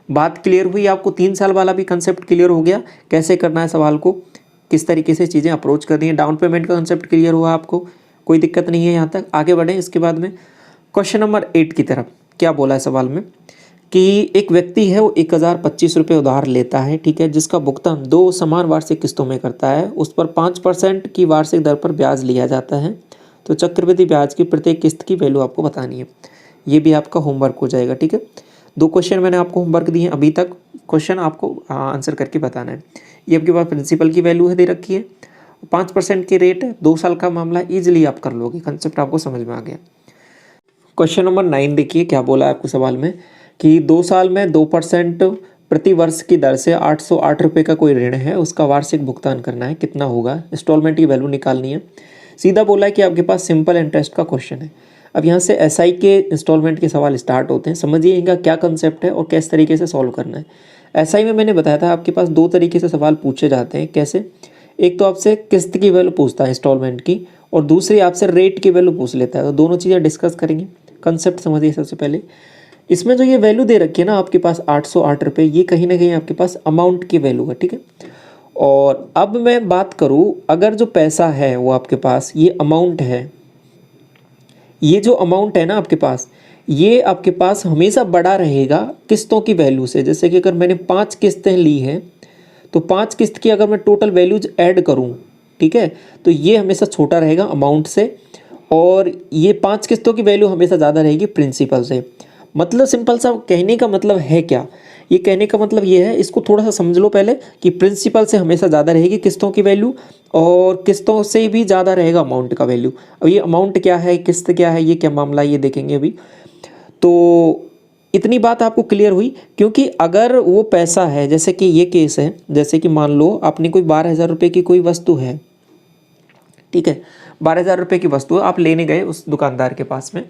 बात क्लियर हुई आपको? 3 साल वाला भी कंसेप्ट क्लियर हो गया कैसे करना है सवाल को। किस तरीके से चीज़ें अप्रोच करनी है। डाउन पेमेंट का कंसेप्ट क्लियर हुआ आपको, कोई दिक्कत नहीं है यहाँ तक। आगे बढ़ें इसके बाद में क्वेश्चन नंबर 8 की तरफ। क्या बोला है सवाल में कि एक व्यक्ति है वो 1025 रुपये उधार लेता है, ठीक है, जिसका भुगतान 2 समान वार्षिक किस्तों में करता है। उस पर 5% की वार्षिक दर पर ब्याज लिया जाता है। तो चक्रवृद्धि ब्याज की प्रत्येक किस्त की वैल्यू आपको बतानी है। ये भी आपका होमवर्क हो जाएगा, ठीक है। 2 क्वेश्चन मैंने आपको होमवर्क दिए हैं अभी तक, क्वेश्चन आपको आंसर करके बताना है। ये आपके पास प्रिंसिपल की वैल्यू है दे रखी है, 5% की रेट है, 2 साल का मामला, ईजिली आप कर लोगे, कंसेप्ट आपको समझ में आ गया। क्वेश्चन नंबर 9 देखिए क्या बोला है आपको सवाल में कि 2 साल में 2% प्रति वर्ष की दर से 808 रुपये का कोई ऋण है, उसका वार्षिक भुगतान करना है, कितना होगा, इंस्टॉलमेंट की वैल्यू निकालनी है। सीधा बोला है कि आपके पास सिंपल इंटरेस्ट का क्वेश्चन है। अब यहाँ से एसआई के इंस्टॉलमेंट के सवाल स्टार्ट होते हैं। समझिए इनका क्या कंसेप्ट है और किस तरीके से सॉल्व करना है। एसआई में मैंने बताया था आपके पास 2 तरीके से सवाल पूछे जाते हैं। कैसे? एक तो आपसे किस्त की वैल्यू पूछता है इंस्टॉलमेंट की, और दूसरी आपसे रेट की वैल्यू पूछ लेता है। तो दोनों चीज़ें डिस्कस करेंगे। कंसेप्ट समझिए सबसे पहले। इसमें जो ये वैल्यू दे रखी है ना आपके पास 808 रुपये, ये कहीं ना कहीं आपके पास अमाउंट की वैल्यू है, ठीक है। और अब मैं बात करूँ, अगर जो पैसा है वो आपके पास ये अमाउंट है, ये जो अमाउंट है ना आपके पास, ये आपके पास हमेशा बड़ा रहेगा किस्तों की वैल्यू से। जैसे कि अगर मैंने 5 किस्तें ली हैं तो 5 किस्त की अगर मैं टोटल वैल्यूज ऐड करूं, ठीक है, तो ये हमेशा छोटा रहेगा अमाउंट से, और ये 5 किस्तों की वैल्यू हमेशा ज़्यादा रहेगी प्रिंसिपल से। मतलब सिंपल सा कहने का मतलब है क्या, ये कहने का मतलब ये है, इसको थोड़ा सा समझ लो पहले, कि प्रिंसिपल से हमेशा ज़्यादा रहेगी किस्तों की वैल्यू, और किस्तों से भी ज़्यादा रहेगा अमाउंट का वैल्यू। अब ये अमाउंट क्या है, किस्त क्या है, ये क्या मामला, ये देखेंगे अभी। तो इतनी बात आपको क्लियर हुई, क्योंकि अगर वो पैसा है, जैसे कि ये केस है, जैसे कि मान लो आपने कोई 12,000 रुपये की कोई वस्तु है, ठीक है, 12,000 रुपये की वस्तु आप लेने गए उस दुकानदार के पास में,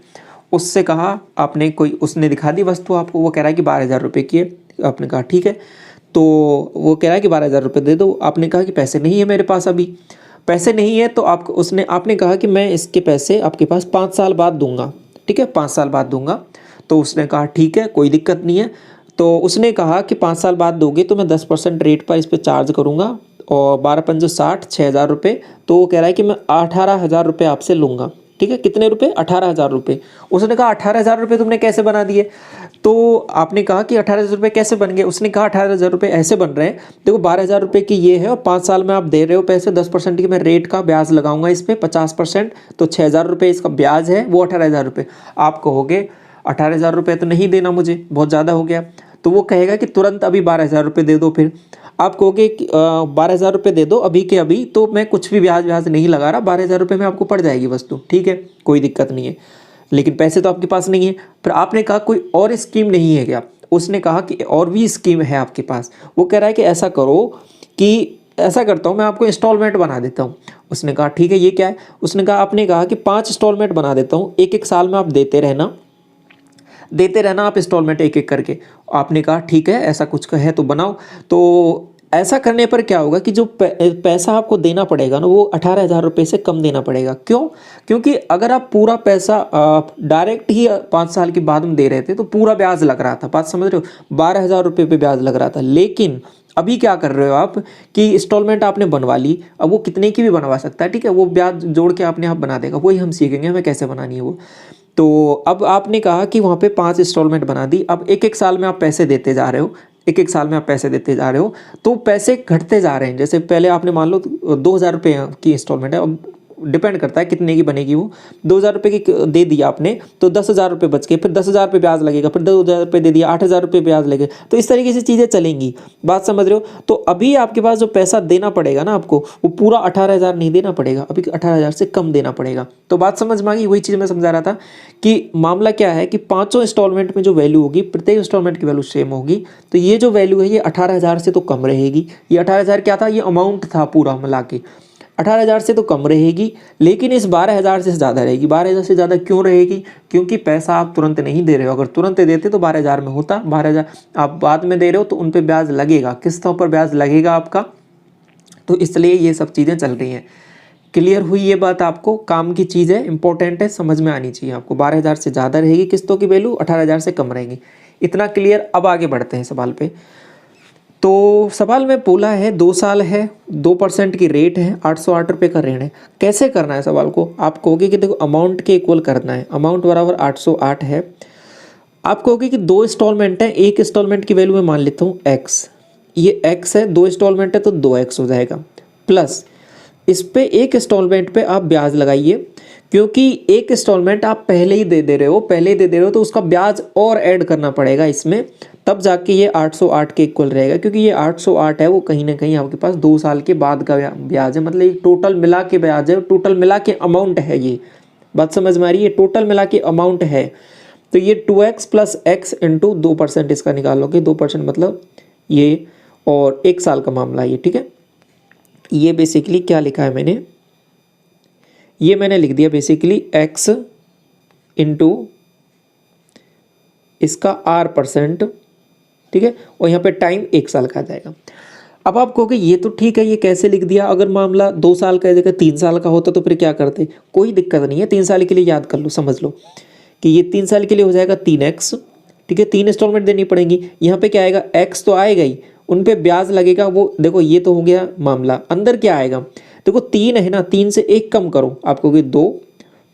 उससे कहा आपने, कोई उसने दिखा दी वस्तु आपको, वो कह रहा है कि 12,000 रुपये की है। आपने कहा ठीक है, तो वो कह रहा है कि 12,000 रुपये दे दो। आपने कहा कि पैसे नहीं है मेरे पास, अभी पैसे नहीं है, तो आपने कहा कि मैं इसके पैसे आपके पास 5 साल बाद दूंगा, ठीक है, 5 साल बाद दूंगा। तो उसने कहा ठीक है, कोई दिक्कत नहीं है। तो उसने कहा कि 5 साल बाद दोगे तो मैं 10% रेट पर इस पर चार्ज करूँगा, और 12×5 = 6,000 रुपये। तो वो कह रहा है कि मैं 18,000 रुपये आपसे लूँगा, ठीक है। कितने रुपए? 18,000 रुपये। उसने कहा 18,000 रुपये तुमने कैसे बना दिए? तो आपने कहा कि 18,000 रुपये कैसे बन गए? उसने कहा 18,000 रुपये ऐसे बन रहे हैं, देखो 12,000 रुपये की ये है, और 5 साल में आप दे रहे हो पैसे, 10% की मैं रेट का ब्याज लगाऊंगा इस पर 50%, तो 6,000 रुपये इसका ब्याज है, वो 18,000 रुपये। आप कहोगे 18,000 रुपये तो नहीं देना मुझे, बहुत ज़्यादा हो गया। तो वो कहेगा कि तुरंत अभी 12,000 रुपये दे दो। फिर आप कहोगे 12,000 रुपये दे दो अभी के अभी, तो मैं कुछ भी ब्याज नहीं लगा रहा, 12,000 रुपये में आपको पड़ जाएगी वस्तु, ठीक है, कोई दिक्कत नहीं है। लेकिन पैसे तो आपके पास नहीं है। फिर आपने कहा कोई और स्कीम नहीं है क्या? उसने कहा कि और भी स्कीम है आपके पास। वो कह रहा है कि ऐसा करो कि ऐसा करता हूँ, मैं आपको इंस्टॉलमेंट बना देता हूँ। उसने कहा ठीक है, ये क्या है? उसने कहा, आपने कहा कि 5 इंस्टॉलमेंट बना देता हूँ, एक साल में आप देते रहना आप इंस्टॉलमेंट एक करके। आपने कहा ठीक है, ऐसा कुछ है तो बनाओ। तो ऐसा करने पर क्या होगा कि जो पैसा आपको देना पड़ेगा ना, वो 18,000 रुपये से कम देना पड़ेगा। क्यों? क्योंकि अगर आप पूरा पैसा डायरेक्ट ही 5 साल के बाद में दे रहे थे तो पूरा ब्याज लग रहा था, बात समझ रहे हो, 12,000 रुपये पे ब्याज लग रहा था। लेकिन अभी क्या कर रहे हो आप कि इंस्टॉलमेंट आपने बनवा ली, अब वो कितने की भी बनवा सकता है, ठीक है, वो ब्याज जोड़ के अपने आप बना देगा। वही हम सीखेंगे हमें कैसे बनानी है वो। तो अब आपने कहा कि वहाँ पे 5 इंस्टॉलमेंट बना दी, अब एक साल में आप पैसे देते जा रहे हो, एक साल में आप पैसे देते जा रहे हो, तो पैसे घटते जा रहे हैं। जैसे पहले आपने मान लो 2,000 रुपये की इंस्टॉलमेंट है, अब डिपेंड करता है कितने की बनेगी वो। 2,000 रुपये की दे दिया आपने तो 10,000 रुपये बच गए, फिर 10,000 रुपये ब्याज लगेगा, फिर 2,000 रुपये दे दिया, 8,000 रुपये ब्याज लगेगा। तो इस तरीके से चीज़ें चलेंगी, बात समझ रहे हो। तो अभी आपके पास जो पैसा देना पड़ेगा ना आपको, वो पूरा 18,000 नहीं देना पड़ेगा, अभी 18,000 से कम देना पड़ेगा। तो बात समझ में आ गई? वही चीज़ मैं समझा रहा था कि मामला क्या है कि 5 इंस्टॉलमेंट में जो वैल्यू होगी, प्रत्येक इंस्टॉलमेंट की वैल्यू सेम होगी। तो ये जो वैल्यू है ये 18,000 से तो कम रहेगी। ये 18,000 क्या था? ये अमाउंट था पूरा मिला के, 18,000 से तो कम रहेगी, लेकिन इस 12,000 से ज़्यादा रहेगी। 12,000 से ज़्यादा क्यों रहेगी? क्योंकि पैसा आप तुरंत नहीं दे रहे हो। अगर तुरंत देते तो 12,000 में होता, 12,000 आप बाद में दे रहे हो तो उन पर ब्याज लगेगा, किस्तों पर ब्याज लगेगा आपका। तो इसलिए ये सब चीज़ें चल रही हैं। क्लियर हुई ये बात? आपको काम की चीज़ है, इंपॉर्टेंट है, समझ में आनी चाहिए आपको। 12,000 से ज़्यादा रहेगी किस्तों की वैल्यू, 18,000 से कम रहेगी। इतना क्लियर। अब आगे बढ़ते हैं सवाल पे। तो सवाल में बोला है 2 साल है, 2% की रेट है, 808 रुपये का ऋण है। कैसे करना है सवाल को? आप कहोगे कि देखो अमाउंट के इक्वल करना है, अमाउंट बराबर 808 है। आप कहोगे कि 2 इंस्टॉलमेंट है, एक इंस्टॉलमेंट की वैल्यू मैं मान लेता हूँ x, ये x है, 2 इंस्टॉलमेंट है तो 2x हो जाएगा, प्लस इस पे एक इंस्टॉलमेंट पे आप ब्याज लगाइए, क्योंकि एक इंस्टॉलमेंट आप पहले ही दे दे रहे हो, तो उसका ब्याज और ऐड करना पड़ेगा इसमें, तब जाके ये 808 के इक्वल रहेगा। क्योंकि ये 808 है वो कहीं ना कहीं आपके पास 2 साल के बाद का ब्याज है, मतलब ये टोटल मिला के ब्याज है, टोटल मिला के अमाउंट है। ये बात समझ में आ रही है? टोटल मिला के अमाउंट है। तो ये 2x प्लस x इंटू 2% इसका निकालोगे, 2% मतलब ये, और 1 साल का मामला ये, ठीक है। ये बेसिकली क्या लिखा है मैंने, ये मैंने लिख दिया बेसिकली x इंटू इसका r%, ठीक है, और यहाँ पे टाइम 1 साल का आ जाएगा। अब आप कहोगे ये तो ठीक है, ये कैसे लिख दिया? अगर मामला 2 साल का जगह 3 साल का होता तो फिर क्या करते? कोई दिक्कत नहीं है, 3 साल के लिए याद कर लो, समझ लो कि ये 3 साल के लिए हो जाएगा 3x, ठीक है, 3 इंस्टॉलमेंट देनी पड़ेंगी। यहाँ पे क्या आएगा? x तो आएगा ही, उन पे ब्याज लगेगा। वो देखो ये तो हो गया मामला। अंदर क्या आएगा? देखो 3 है ना, 3 से 1 कम करो, आप कहोगे 2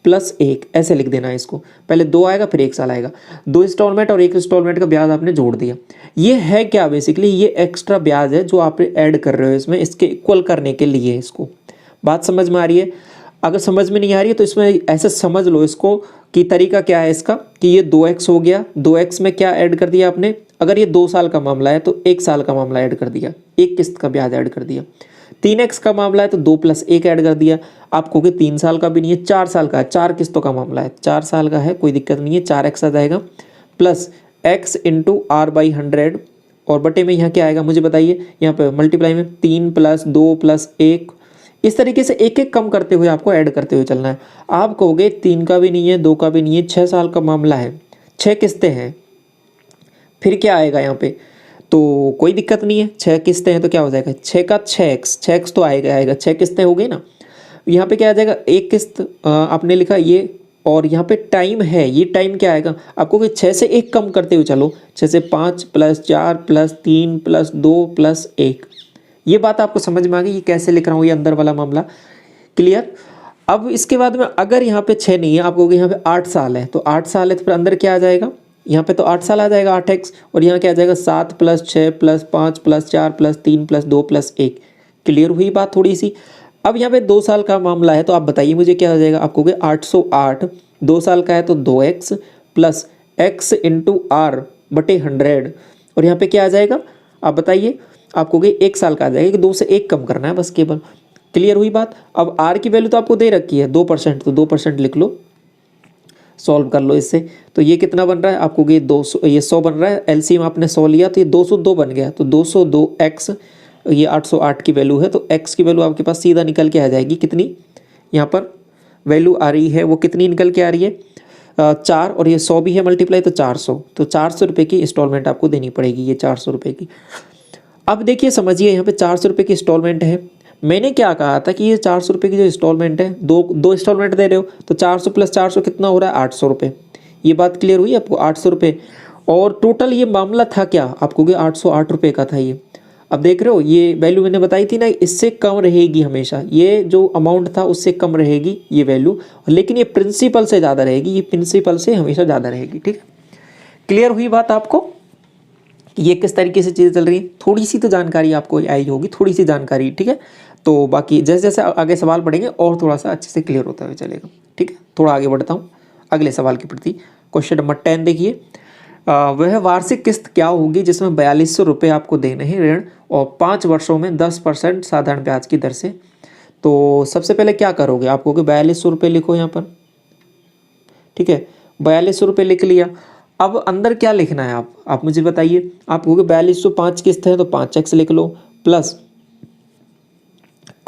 प्लस 1, ऐसे लिख देना है इसको। पहले 2 आएगा फिर 1 साल आएगा, 2 इंस्टॉलमेंट और 1 इंस्टॉलमेंट का ब्याज आपने जोड़ दिया। ये है क्या? बेसिकली ये एक्स्ट्रा ब्याज है जो आप ऐड कर रहे हो इसमें, इसके इक्वल करने के लिए। इसको बात समझ में आ रही है? अगर समझ में नहीं आ रही है तो इसमें ऐसे समझ लो इसको कि तरीका क्या है इसका, कि ये 2x हो गया, 2x में क्या ऐड कर दिया आपने? अगर ये 2 साल का मामला है तो 1 साल का मामला ऐड कर दिया, 1 किस्त का ब्याज ऐड कर दिया। 3x का मामला है तो 2 प्लस 1 ऐड कर दिया। आप कहोगे 3 साल का भी नहीं है, 4 साल का है, 4 किस्तों का मामला है, 4 साल का है, कोई दिक्कत नहीं है, 4x आ जाएगा, प्लस x इंटू r/100, और बटे में यहाँ क्या आएगा मुझे बताइए? यहाँ पे मल्टीप्लाई में 3 प्लस 2 प्लस 1, इस तरीके से एक एक कम करते हुए आपको ऐड करते हुए चलना है। आप कहोगे 3 का भी नहीं है, 2 का भी नहीं है, 6 साल का मामला है, 6 किस्तें हैं, फिर क्या आएगा यहाँ पे? तो कोई दिक्कत नहीं है, 6 किस्तें हैं तो क्या हो जाएगा? 6 का 6x तो आएगा, 6 किस्तें हो गई ना। यहाँ पे क्या आ जाएगा? 1 किस्त आपने लिखा ये, और यहाँ पे टाइम है, ये टाइम क्या आएगा? आपको कि 6 से 1 कम करते हुए चलो, 6 से 5 प्लस 4 प्लस 3 प्लस 2 प्लस 1। ये बात आपको समझ में आ गई? ये कैसे लिख रहा हूँ ये अंदर वाला मामला, क्लियर? अब इसके बाद में अगर यहाँ पे 6 नहीं है, आप कहोगे यहाँ पे 8 साल है, तो 8 साल है तो फिर अंदर क्या आ जाएगा? यहाँ पे तो 8 साल आ जाएगा, 8x, और यहाँ क्या आ जाएगा? 7 plus 6 plus 5 plus 4 plus 3 plus 2 plus 1। Clear हुई बात थोड़ी सी? अब यहाँ पे 2 साल का मामला है तो आप बताइए मुझे क्या हो जाएगा? आप कहोगे 808, 2 साल का है तो 2x plus x into r/100, और यहाँ पे क्या आ जाएगा आप बताइए? आप कहोगे 1 साल का आ जाएगा, कि 2 से 1 कम करना है बस केवल। क्लियर हुई बात? अब r की वैल्यू तो आपको दे रखी है 2%, तो 2% लिख लो, सॉल्व कर लो इससे। तो ये कितना बन रहा है? आपको ये 200, ये 100 बन रहा है, एलसीएम आपने 100 लिया तो ये 202 बन गया, तो 202x, ये 808 की वैल्यू है, तो x की वैल्यू आपके पास सीधा निकल के आ जाएगी कितनी? यहाँ पर वैल्यू आ रही है वो कितनी निकल के आ रही है? 4, और ये 100 भी है मल्टीप्लाई, तो 400, तो 400 रुपये की इंस्टॉलमेंट आपको देनी पड़ेगी, ये 400 रुपये की। अब देखिए समझिए, यहाँ पे 400 रुपये की इंस्टॉलमेंट है। मैंने क्या कहा था कि ये 400 रुपये की जो इंस्टॉलमेंट है, दो इंस्टॉलमेंट दे रहे हो, तो 400 प्लस 400 कितना हो रहा है? 800 रुपये। ये बात क्लियर हुई आपको? 800 रुपये, और टोटल ये मामला था क्या? आप कहोगे 808 रुपये का था ये। अब देख रहे हो ये वैल्यू मैंने बताई थी ना, इससे कम रहेगी हमेशा, ये जो अमाउंट था उससे कम रहेगी ये वैल्यू, लेकिन ये प्रिंसिपल से ज़्यादा रहेगी, ये प्रिंसिपल से हमेशा ज़्यादा रहेगी, ठीक है? क्लियर हुई बात आपको? ये किस तरीके से चीज़ें चल रही है? थोड़ी सी तो जानकारी आपको आई होगी, थोड़ी सी जानकारी, ठीक है? तो बाकी जैसे जैसे आगे सवाल पढ़ेंगे और थोड़ा सा अच्छे से क्लियर होता हुआ चलेगा, ठीक है? थोड़ा आगे बढ़ता हूँ अगले सवाल के प्रति। क्वेश्चन नंबर 10 देखिए, वह वार्षिक किस्त क्या होगी जिसमें 4200 रुपये आपको देने हैं ऋण, और 5 वर्षों में 10% साधारण ब्याज की दर से। तो सबसे पहले क्या करोगे? आप कहोगे 4200 रुपये लिखो यहाँ पर, ठीक है? 4200 रुपये लिख लिया। अब अंदर क्या लिखना है आप मुझे बताइए? आप कहोगे 4205 किस्त है तो 5x लिख लो, प्लस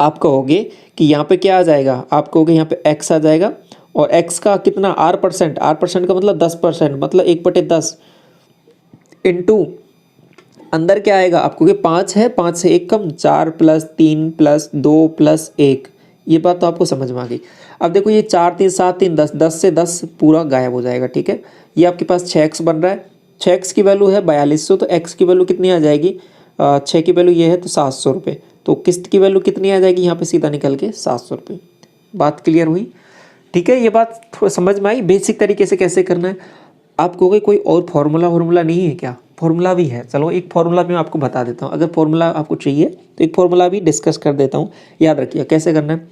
आप कहोगे कि यहाँ पे क्या आ जाएगा? आप कहोगे यहाँ पे x आ जाएगा, और x का कितना? r%, r% का मतलब 10%, मतलब 1/10 इंटू अंदर क्या आएगा? आप कहोगे 5 है, 5 से 1 कम, 4 प्लस 3 प्लस 2 प्लस 1। ये बात तो आपको समझ में आ गई। अब देखो ये 4 3 7 3 10, 10 से 10 पूरा गायब हो जाएगा, ठीक है? ये आपके पास 6x बन रहा है, 6x की वैल्यू है 4200, तो x की वैल्यू कितनी आ जाएगी? 6 की वैल्यू ये है तो 700 रुपये, तो किस्त की वैल्यू कितनी आ जाएगी यहाँ पे सीधा निकल के 700 रुपये। बात क्लियर हुई? ठीक है, ये बात थोड़ा समझ में आई बेसिक तरीके से कैसे करना है। आप कहोगे कोई और फार्मूला नहीं है क्या? फार्मूला भी है, चलो एक फार्मूला भी मैं आपको बता देता हूँ। अगर फार्मूला आपको चाहिए तो एक फार्मूला भी डिस्कस कर देता हूँ, याद रखिए कैसे करना है।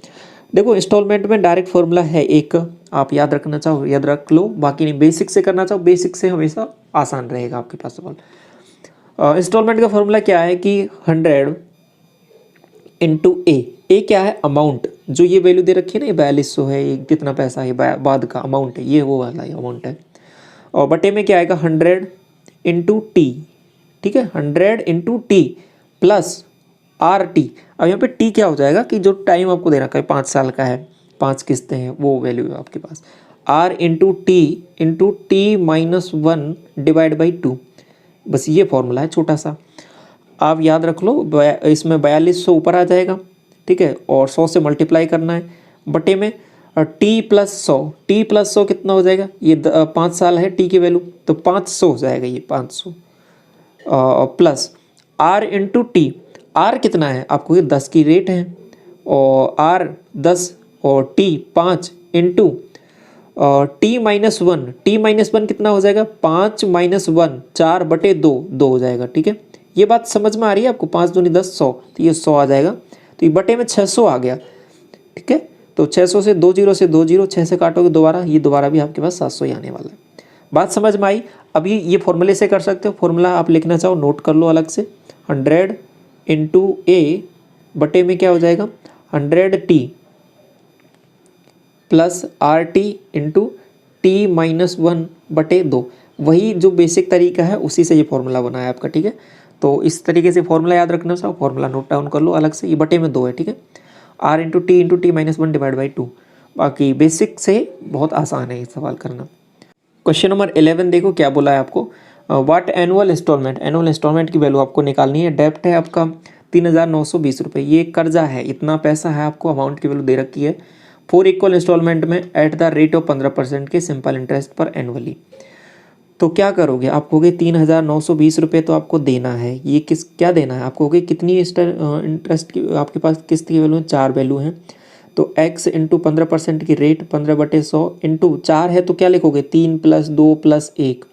देखो इंस्टॉलमेंट में डायरेक्ट फार्मूला है एक, आप याद रखना चाहो याद रख लो, बाकी नहीं बेसिक से करना चाहो बेसिक से हमेशा आसान रहेगा आपके पास सवाल। इंस्टॉलमेंट का फार्मूला क्या है कि 100 इंटू ए क्या है? अमाउंट, जो ये वैल्यू दे रखी है ना, ये 4200 है, ये कितना पैसा है, बाद का अमाउंट है, ये वो वाला अमाउंट है। और बटे में क्या आएगा? 100 इंटू टी, ठीक है, 100 into T plus R T. अब यहाँ पे टी क्या हो जाएगा कि जो टाइम आपको दे रखा है 5 साल का है, 5 किस्तें हैं, वो वैल्यू है आपके पास। R into T minus 1 divide by 2, बस ये फॉर्मूला है छोटा सा, आप याद रख लो। इसमें 4200 ऊपर आ जाएगा, ठीक है, और 100 से मल्टीप्लाई करना है, बटे में टी प्लस 100 कितना हो जाएगा? ये 5 साल है टी की वैल्यू, तो 500 हो जाएगा ये 500 plus R into T. R कितना है आपको? ये 10 की रेट है, और आर 10 और टी 5 इंटू टी माइनस 1 कितना हो जाएगा? 5 माइनस 1 4 बटे 2 हो जाएगा, ठीक है। ये बात समझ में आ रही है आपको? 5 दूनी 10 100, तो ये 100 आ जाएगा, तो ये बटे में 600 आ गया, ठीक है। तो 600 से 2 जीरो से 2 जीरो, 6 से काटोगे दोबारा, ये दोबारा भी आपके पास 700 ही आने वाला है। बात समझ में आई? अभी ये फॉर्मूले से कर सकते हो, फॉर्मूला आप लिखना चाहो नोट कर लो अलग से। 100 इंटू ए बटे में क्या हो जाएगा? 100 T plus R T into T minus 1 बटे 2। वही जो बेसिक तरीका है उसी से ये फॉर्मूला बना है आपका, ठीक है। तो इस तरीके से फॉर्मूला याद रखना चाहो, फॉर्मूला नोट डाउन कर लो अलग से। ये बटे में 2 है, ठीक है। R into T minus 1 divide by 2। बाकी बेसिक से बहुत आसान है ये सवाल करना। क्वेश्चन नंबर 11 देखो क्या बोला है आपको। व्हाट एनुअल इंस्टॉलमेंट की वैल्यू आपको निकालनी है। डेप्ट है आपका 3920 रुपये, ये कर्जा है, इतना पैसा है, आपको अमाउंट की वैल्यू दे रखी है। 4 इक्वल इंस्टॉलमेंट में एट द रेट ऑफ 15% के सिंपल इंटरेस्ट पर एनुअली। तो क्या करोगे? आप कहोगे 3920 रुपये तो आपको देना है, ये क्या देना है? आप कहोगे कितनी इंटरेस्ट की आपके पास किस्त की वैल्यू है? 4 वैल्यू है, तो x इंटू 15% की रेट 15/100 इंटू 4 है, तो क्या लिखोगे? 3 + 2 + 1,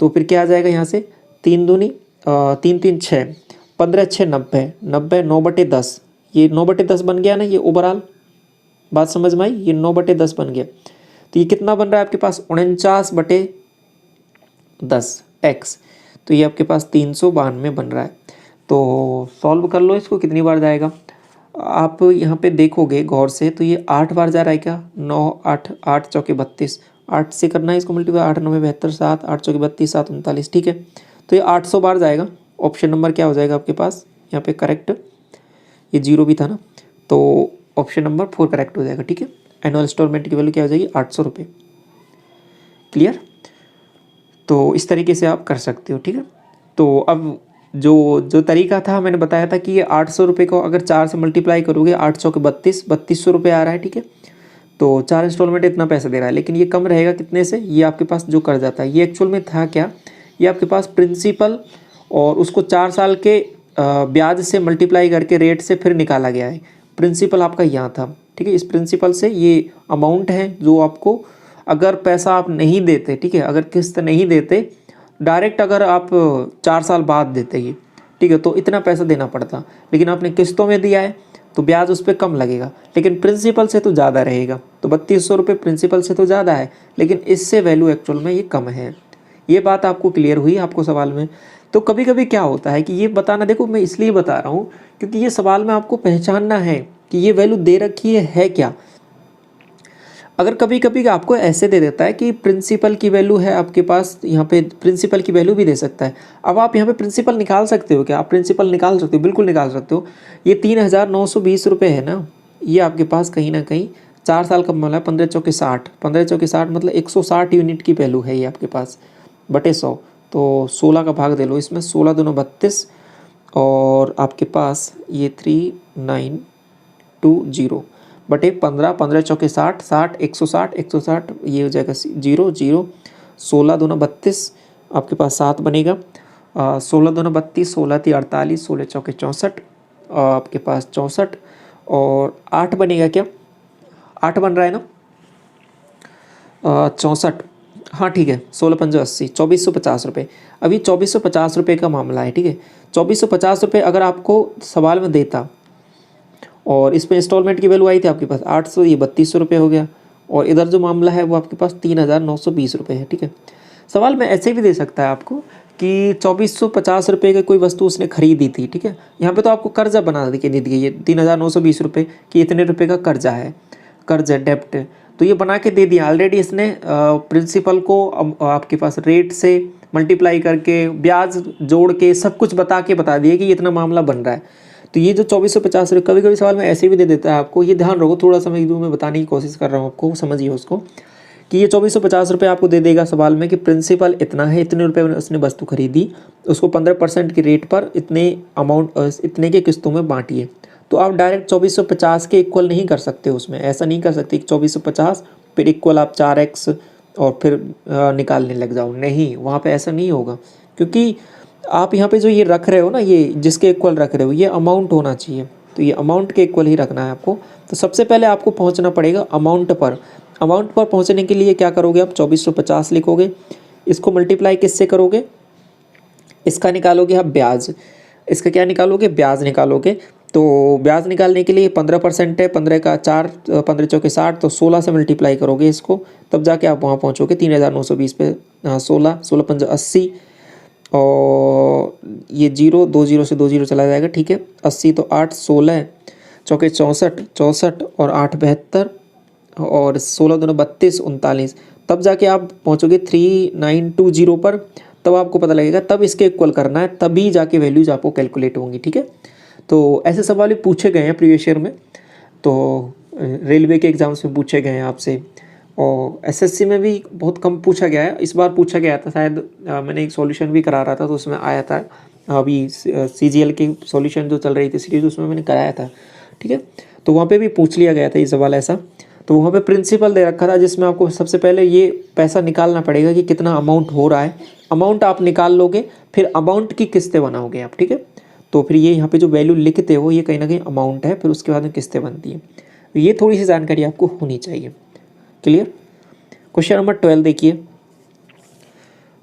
तो फिर क्या आ जाएगा यहाँ से? 3 दूनी 3 3 6, 15 6 90, 90 9/10, ये 9/10 बन गया ना, ये ओवरऑल बात समझ में आई? ये 9/10 बन गया, तो ये कितना बन रहा है आपके पास? 49/10 x, तो ये आपके पास 392 बन रहा है। तो सॉल्व कर लो इसको, कितनी बार जाएगा? आप यहाँ पे देखोगे गौर से तो ये 8 बार जा रहा है क्या? 9 8 8 चौके 32, 8 से करना है इसको मल्टीप्लाई, 8 9 72 7, 8 चौके 32 7 39, ठीक है। तो ये 800 बार जाएगा। ऑप्शन नंबर क्या हो जाएगा आपके पास यहाँ पे करेक्ट? ये 0 भी था ना, तो ऑप्शन नंबर 4 करेक्ट हो जाएगा, ठीक है। एनुअल इंस्टॉलमेंट की वैल्यू क्या हो जाएगी? 800 रुपये। क्लियर? तो इस तरीके से आप कर सकते हो, ठीक है। तो अब जो तरीका था मैंने बताया था कि ये 800 रुपये को अगर 4 से मल्टीप्लाई करोगे, 8 चौके 3200 रुपये आ रहा है, ठीक है। तो 4 इंस्टॉलमेंट इतना पैसा दे रहा है, लेकिन ये कम रहेगा कितने से? ये आपके पास जो कर जाता है, ये एक्चुअल में था क्या? ये आपके पास प्रिंसिपल और उसको 4 साल के ब्याज से मल्टीप्लाई करके रेट से फिर निकाला गया है। प्रिंसिपल आपका यहाँ था, ठीक है। इस प्रिंसिपल से ये अमाउंट है जो आपको, अगर पैसा आप नहीं देते, ठीक है, अगर किस्त नहीं देते, डायरेक्ट अगर आप 4 साल बाद देते ये, ठीक है, तो इतना पैसा देना पड़ता, लेकिन आपने किस्तों में दिया है तो ब्याज उस पर कम लगेगा, लेकिन प्रिंसिपल से तो ज़्यादा रहेगा। तो 3200 रुपये प्रिंसिपल से तो ज़्यादा है, लेकिन इससे वैल्यू एक्चुअल में ये कम है। ये बात आपको क्लियर हुई आपको सवाल में? तो कभी कभी क्या होता है कि ये बताना, देखो मैं इसलिए बता रहा हूँ क्योंकि ये सवाल में आपको पहचानना है कि ये वैल्यू दे रखी है क्या। अगर कभी कभी आपको ऐसे दे देता है कि प्रिंसिपल की वैल्यू है आपके पास, यहाँ पे प्रिंसिपल की वैल्यू भी दे सकता है। अब आप यहाँ पे प्रिंसिपल निकाल सकते हो क्या? आप प्रिंसिपल निकाल सकते हो, बिल्कुल निकाल सकते हो। ये 3920 रुपये है ना, ये आपके पास कहीं ना कहीं 4 साल का मामला है। 15 चौके 60, 15 चौके 60 मतलब 160 यूनिट की वैल्यू है ये आपके पास बटे 100। तो 16 का भाग दे लो इसमें, 16 दूना 32, और आपके पास ये 3920 बटे 15, 15 चौके 60, 60 160, 160 ये हो जाएगा 0 0, 16 दूना 32, आपके पास 7 बनेगा, 16×2 = 32, 16×3 = 48, 16×4 = 64, आपके पास 64 और 8 बनेगा क्या, 8 बन रहा है ना, 64, हाँ ठीक है, 16×5 = 80, 2450 रुपये। अभी 2450 रुपये का मामला है, ठीक है। 2450 रुपये अगर आपको सवाल में देता और इस पर इंस्टॉलमेंट की वैल्यू आई थी आपके पास 800, ये 3200 रुपये हो गया, और इधर जो मामला है वो आपके पास 3920 रुपये है, ठीक है। सवाल में ऐसे भी दे सकता है आपको कि 2450 रुपये की कोई वस्तु उसने खरीदी थी, ठीक है। यहाँ पे तो आपको कर्जा बना के दे दिया, ये 3920 रुपये कि इतने रुपये का कर्जा है, कर्ज है, डेप्ट है, तो ये बना के दे दिया ऑलरेडी इसने। प्रिंसिपल को आपके पास रेट से मल्टीप्लाई करके, ब्याज जोड़ के, सब कुछ बता दिया कि इतना मामला बन रहा है। तो ये जो 2450 रुपये, कभी कभी सवाल में ऐसे भी दे देता है आपको, ये ध्यान रखो, थोड़ा सा मैं बताने की कोशिश कर रहा हूँ आपको, समझिए उसको, कि ये 2450 रुपये आपको दे देगा सवाल में कि प्रिंसिपल इतना है, इतने रुपये में उसने वस्तु खरीदी, उसको 15% की रेट पर इतने अमाउंट, इतने के किस्तों में बांटिए। तो आप डायरेक्ट 2450 के इक्वल नहीं कर सकते, उसमें ऐसा नहीं कर सकते कि 2450 फिर इक्वल आप 4x और फिर निकालने लग जाओ, नहीं, वहाँ पे ऐसा नहीं होगा, क्योंकि आप यहाँ पे जो ये रख रहे हो ना, ये जिसके इक्वल रख रहे हो, ये अमाउंट होना चाहिए, तो ये अमाउंट के इक्वल ही रखना है आपको। तो सबसे पहले आपको पहुँचना पड़ेगा अमाउंट पर। अमाउंट पर पहुँचने के लिए क्या करोगे आप, 2450 लिखोगे, इसको मल्टीप्लाई किससे करोगे, इसका निकालोगे आप ब्याज, इसका क्या निकालोगे, ब्याज निकालोगे। तो ब्याज निकालने के लिए 15% है, 15 का 4, 15 चौके 60, तो 16 से मल्टीप्लाई करोगे इसको, तब जाके आप वहाँ पहुँचोगे 3920 पे। 16, 16×5 = 80, और ये 0, 2 0 से 2 0 चला जाएगा, ठीक है। 80 तो 8, 16 चौके 64, 64 और 8 72, और 16 दूनी 32, 39, तब जाके आप पहुँचोगे 3920 पर। तब आपको पता लगेगा, तब इसके इक्वल करना है, तभी जाके वैल्यूज आपको कैलकुलेट होंगी, ठीक है। तो ऐसे सवाल भी पूछे गए हैं प्रीवियस ईयर में, तो रेलवे के एग्ज़ाम्स में पूछे गए हैं आपसे, और एसएससी में भी बहुत कम पूछा गया है। इस बार पूछा गया था शायद, मैंने एक सॉल्यूशन भी करा रहा था तो उसमें आया था, अभी सीजीएल की सॉल्यूशन जो चल रही थी सीरीज, उसमें मैंने कराया था, ठीक है। तो वहाँ पे भी पूछ लिया गया था ये सवाल ऐसा। तो वहाँ पे प्रिंसिपल दे रखा था, जिसमें आपको सबसे पहले ये पैसा निकालना पड़ेगा कि कितना अमाउंट हो रहा है। अमाउंट आप निकाल लोगे, फिर अमाउंट की किस्तें बनाओगे आप, ठीक है। तो फिर ये यहाँ पे जो वैल्यू लिखते हो, ये कहीं ना कहीं अमाउंट है, फिर उसके बाद में किस्तें बनती हैं। ये थोड़ी सी जानकारी आपको होनी चाहिए, क्लियर। क्वेश्चन नंबर 12 देखिए,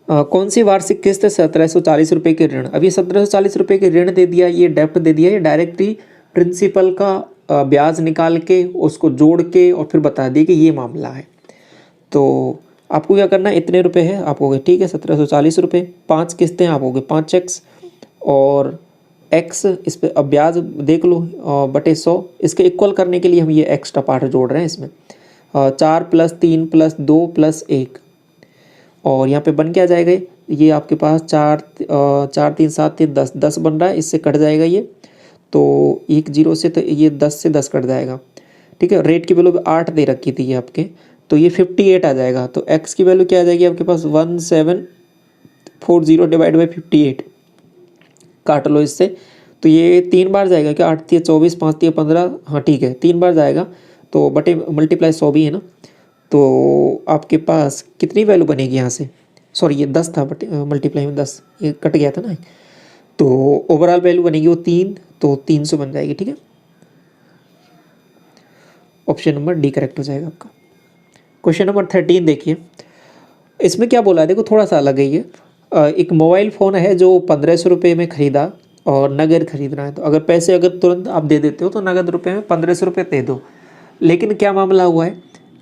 कौन सी वार्षिक किस्त 1740 रुपये के ऋण, अभी 1740 रुपये के ऋण दे दिया, ये डेप्ट दे दिया, ये डायरेक्टली प्रिंसिपल का ब्याज निकाल के उसको जोड़ के और फिर बता दिए कि ये मामला है। तो आपको क्या करना है, इतने रुपए है आप हो गए, ठीक है, 1740 रुपये, 5 किस्तें आप हो गए 5x, और x इस पर अब ब्याज देख लो बटे 100, इसके इक्वल करने के लिए हम ये एक्स्ट्रा पार्ट जोड़ रहे हैं इसमें, 4 + 3 + 2 + 1, और यहाँ पे बन क्या जाएगा, ये आपके पास 4 3 7 3 10 10 बन रहा है, इससे कट जाएगा ये, तो 1 0 से, तो ये 10 से 10 कट जाएगा, ठीक है। रेट की वैल्यू 8 दे रखी थी ये आपके, तो ये 58 आ जाएगा। तो x की वैल्यू क्या आ जाएगी आपके पास, 1740 / 58, काट लो इससे, तो ये 3 बार जाएगा क्या, 8 × 24, 5 × 15, हाँ ठीक है, 3 बार जाएगा, तो बटे मल्टीप्लाई 100 भी है ना, तो आपके पास कितनी वैल्यू बनेगी यहाँ से, सॉरी ये 10 था, बटे मल्टीप्लाई में 10 ये कट गया था ना, तो ओवरऑल वैल्यू बनेगी वो 3, तो 300 बन जाएगी, ठीक है। ऑप्शन नंबर डी करेक्ट हो जाएगा आपका। क्वेश्चन नंबर 13 देखिए, इसमें क्या बोला है, देखो थोड़ा सा अलग है ये। एक मोबाइल फ़ोन है जो 1500 रुपये में ख़रीदा और नगद खरीदना है, तो अगर पैसे अगर तुरंत आप दे देते हो तो नगद रुपये में 1500 रुपये दे दो। लेकिन क्या मामला हुआ है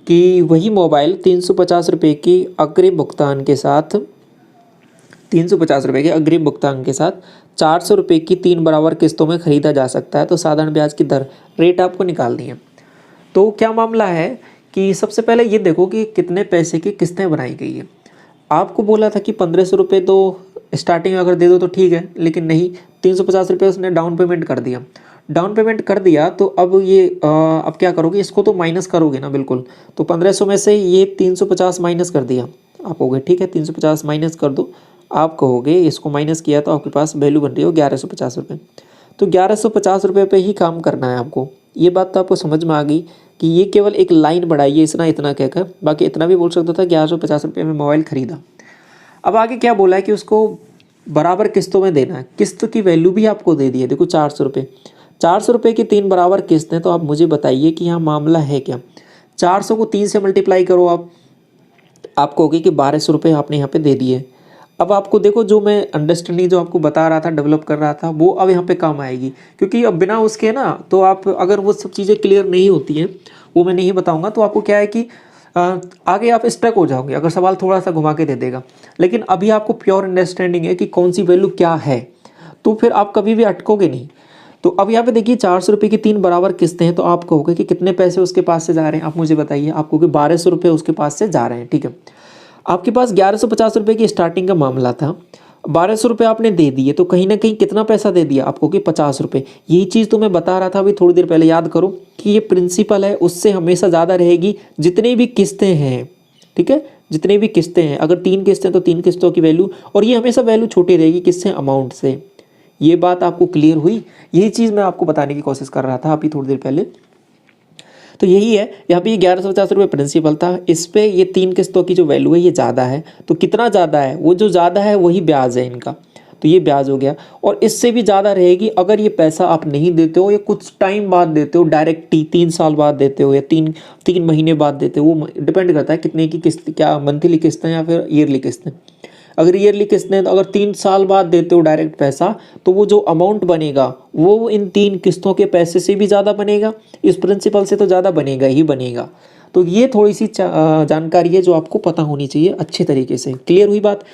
कि वही मोबाइल 350 रुपये की अग्रिम भुगतान के साथ, 350 रुपये के अग्रिम भुगतान के साथ 400 रुपये की 3 बराबर किस्तों में ख़रीदा जा सकता है। तो साधारण ब्याज की दर, रेट आपको निकालनी है। तो क्या मामला है कि सबसे पहले ये देखो कि कितने पैसे की किस्तें बनाई गई है। आपको बोला था कि 1500 रुपये तो स्टार्टिंग अगर दे दो तो ठीक है, लेकिन नहीं, 350 रुपये उसने डाउन पेमेंट कर दिया। डाउन पेमेंट कर दिया तो अब ये अब क्या करोगे, इसको तो माइनस करोगे ना, बिल्कुल। तो 1500 में से ये 350 माइनस कर दिया आप, हो गए, ठीक है, 350 माइनस कर दो, आप कहोगे इसको माइनस किया तो आपके पास वैल्यू बन रही हो 1150 रुपये। तो 1150 रुपये पे ही काम करना है आपको। ये बात तो आपको समझ में आ गई कि ये केवल एक लाइन बढ़ाइए इतना इतना कहकर, बाकी इतना भी बोल सकता था 1150 रुपये में मोबाइल ख़रीदा। अब आगे क्या बोला है कि उसको बराबर किस्तों में देना है। किस्त की वैल्यू भी आपको दे दी है, देखो 400 रुपये, 400 रुपये की 3 बराबर किस्त तो आप मुझे बताइए कि यहाँ मामला है क्या। 400 को 3 से मल्टीप्लाई करो आप, आपको होगी कि 1200 रुपये आपने यहाँ पे दे दिए। अब आपको देखो जो मैं अंडरस्टैंडिंग जो आपको बता रहा था, डेवलप कर रहा था, वो अब यहाँ पे काम आएगी, क्योंकि अब बिना उसके ना तो आप अगर वो सब चीज़ें क्लियर नहीं होती हैं, वो मैं नहीं बताऊँगा, तो आपको क्या है कि आगे आप स्टक हो जाओगे अगर सवाल थोड़ा सा घुमा के दे देगा। लेकिन अभी आपको प्योर अंडरस्टैंडिंग है कि कौन सी वैल्यू क्या है, तो फिर आप कभी भी अटकोगे नहीं। तो अब यहाँ पे देखिए 400 रुपये की 3 बराबर किस्तें हैं, तो आप कहोगे कि कितने पैसे उसके पास से जा रहे हैं, आप मुझे बताइए। आप कहोगे 1200 रुपये उसके पास से जा रहे हैं, ठीक है। आपके पास 1150 रुपये की स्टार्टिंग का मामला था, 1200 रुपये आपने दे दिए, तो कहीं ना कहीं कितना पैसा दे दिया आपको कि 50 रुपये। यही चीज़ तो मैं बता रहा था अभी थोड़ी देर पहले, याद करो कि ये प्रिंसिपल है, उससे हमेशा ज़्यादा रहेगी जितनी भी किस्तें हैं, ठीक है। जितनी भी किस्तें हैं, अगर 3 किस्तें तो 3 किस्तों की वैल्यू, और ये हमेशा वैल्यू छोटी रहेगी किससे, अमाउंट से। ये बात आपको क्लियर हुई, यही चीज़ मैं आपको बताने की कोशिश कर रहा था अभी थोड़ी देर पहले। तो यही है, यहाँ पे ये 1150 रुपये प्रिंसिपल था, इस पे ये 3 किस्तों की जो वैल्यू है ये ज़्यादा है। तो कितना ज़्यादा है, वो जो ज़्यादा है वही ब्याज है इनका, तो ये ब्याज हो गया। और इससे भी ज़्यादा रहेगी अगर ये पैसा आप नहीं देते हो या कुछ टाइम बाद देते हो, डायरेक्ट 3 साल बाद देते हो या तीन महीने बाद देते हो, वो डिपेंड करता है कितने की किस्त, क्या मंथली किस्त है या फिर ईयरली किस्त है। अगर ईयरली किस्त है तो अगर 3 साल बाद देते हो डायरेक्ट पैसा, तो वो जो अमाउंट बनेगा वो इन 3 किस्तों के पैसे से भी ज़्यादा बनेगा, इस प्रिंसिपल से तो ज़्यादा बनेगा ही बनेगा। तो ये थोड़ी सी जानकारी है जो आपको पता होनी चाहिए अच्छे तरीके से। क्लियर हुई बात।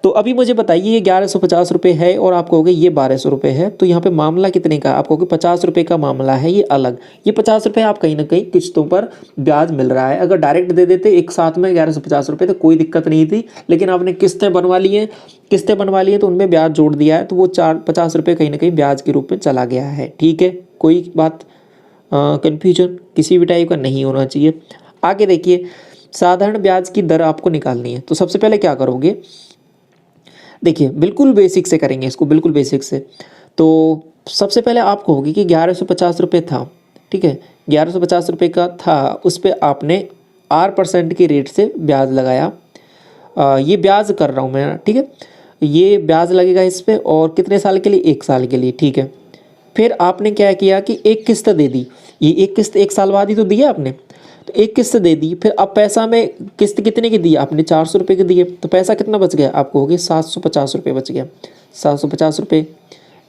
तो अभी मुझे बताइए ये 1150 रुपये है और आप कहोगे ये 1200 रुपये है, तो यहाँ पे मामला कितने का, आप कहोगे 50 रुपये का मामला है ये अलग। ये 50 रुपये आप कहीं ना कहीं किस्तों पर ब्याज मिल रहा है। अगर डायरेक्ट दे देते एक साथ में 1150 रुपये तो कोई दिक्कत नहीं थी, लेकिन आपने किस्तें बनवा ली हैं, तो उनमें ब्याज जोड़ दिया है, तो वो 50 रुपये कहीं ना कहीं ब्याज के रूप में चला गया है, ठीक है। कोई बात कन्फ्यूजन किसी भी टाइप का नहीं होना चाहिए। आगे देखिए, साधारण ब्याज की दर आपको निकालनी है, तो सबसे पहले क्या करोगे, देखिए बिल्कुल बेसिक से करेंगे इसको, बिल्कुल बेसिक से। तो सबसे पहले आप कहोगे कि 1150 रुपये था, ठीक है, 1150 रुपये का था, उस पर आपने 8% की रेट से ब्याज लगाया। ये ब्याज कर रहा हूँ मैं, ठीक है, ये ब्याज लगेगा इस पर, और कितने साल के लिए, 1 साल के लिए, ठीक है। फिर आपने क्या किया कि एक किस्त दे दी, ये एक किस्त 1 साल बाद ही तो दिया आपने, तो एक किस्त दे दी। फिर अब पैसा में किस्त कितने की दी आपने, 400 रुपये की दिए, तो पैसा कितना बच गया आपको, हो गया 750 रुपये बच गया, 750 रुपये।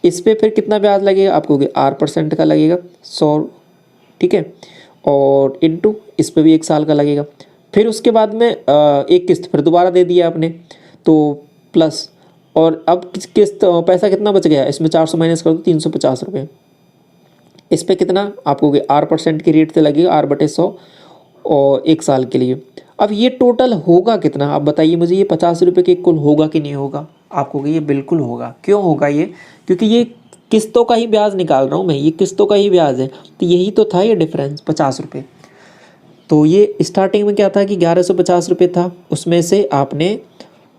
इस पर फिर कितना ब्याज लगेगा आपको, हो गया 8% का लगेगा 100, ठीक है, और इनटू इस पर भी 1 साल का लगेगा। फिर उसके बाद में एक किस्त फिर दोबारा दे दिया आपने, तो प्लस, और अब किस्त पैसा कितना बच गया, इसमें 400 माइनस कर दो, 350 रुपये। इस पर कितना आपको 8% की रेट से लगेगा, 8/100, और 1 साल के लिए। अब ये टोटल होगा कितना, आप बताइए मुझे, ये 50 रुपये के इक्वल होगा कि नहीं होगा, आपको ये बिल्कुल होगा। क्यों होगा ये, क्योंकि ये किस्तों का ही ब्याज निकाल रहा हूँ मैं, ये किस्तों का ही ब्याज है, तो यही तो था ये डिफरेंस 50 रुपये। तो ये स्टार्टिंग में क्या था कि 1150 रुपये था, उसमें से आपने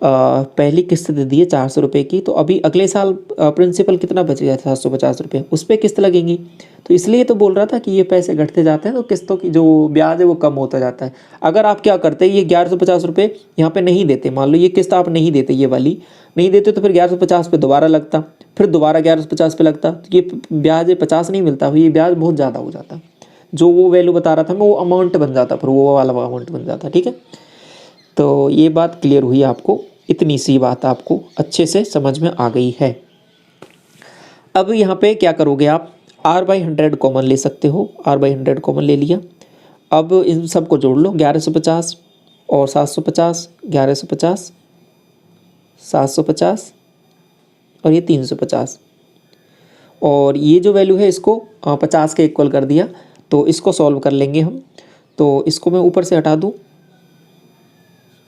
पहली किस्त दे दी है 400 रुपये की, तो अभी अगले साल प्रिंसिपल कितना बच गया, 750 रुपये, उस पर किस्त लगेंगी। तो इसलिए तो बोल रहा था कि ये पैसे घटते जाते हैं, तो किस्तों की जो ब्याज है वो कम होता जाता है। अगर आप क्या करते, ये 1150 रुपये यहाँ पे नहीं देते, मान लो ये किस्त आप नहीं देते, ये वाली नहीं देते, तो फिर 1150 पे दोबारा लगता, फिर दोबारा 1150 पे लगता, तो ये ब्याज 50 नहीं मिलता, ये ब्याज बहुत ज़्यादा हो जाता। जो वो वैल्यू बता रहा था मैं, वो अमाउंट बन जाता, फिर वो वाला अमाउंट बन जाता, ठीक है। तो ये बात क्लियर हुई आपको, इतनी सी बात आपको अच्छे से समझ में आ गई है। अब यहाँ पे क्या करोगे आप, R/100 कॉमन ले सकते हो, R/100 कॉमन ले लिया। अब इन सबको जोड़ लो, 1150 और 750, 1150, 750 और ये 350, और ये जो वैल्यू है इसको 50 के इक्वल कर दिया। तो इसको सॉल्व कर लेंगे हम, तो इसको मैं ऊपर से हटा दूँ,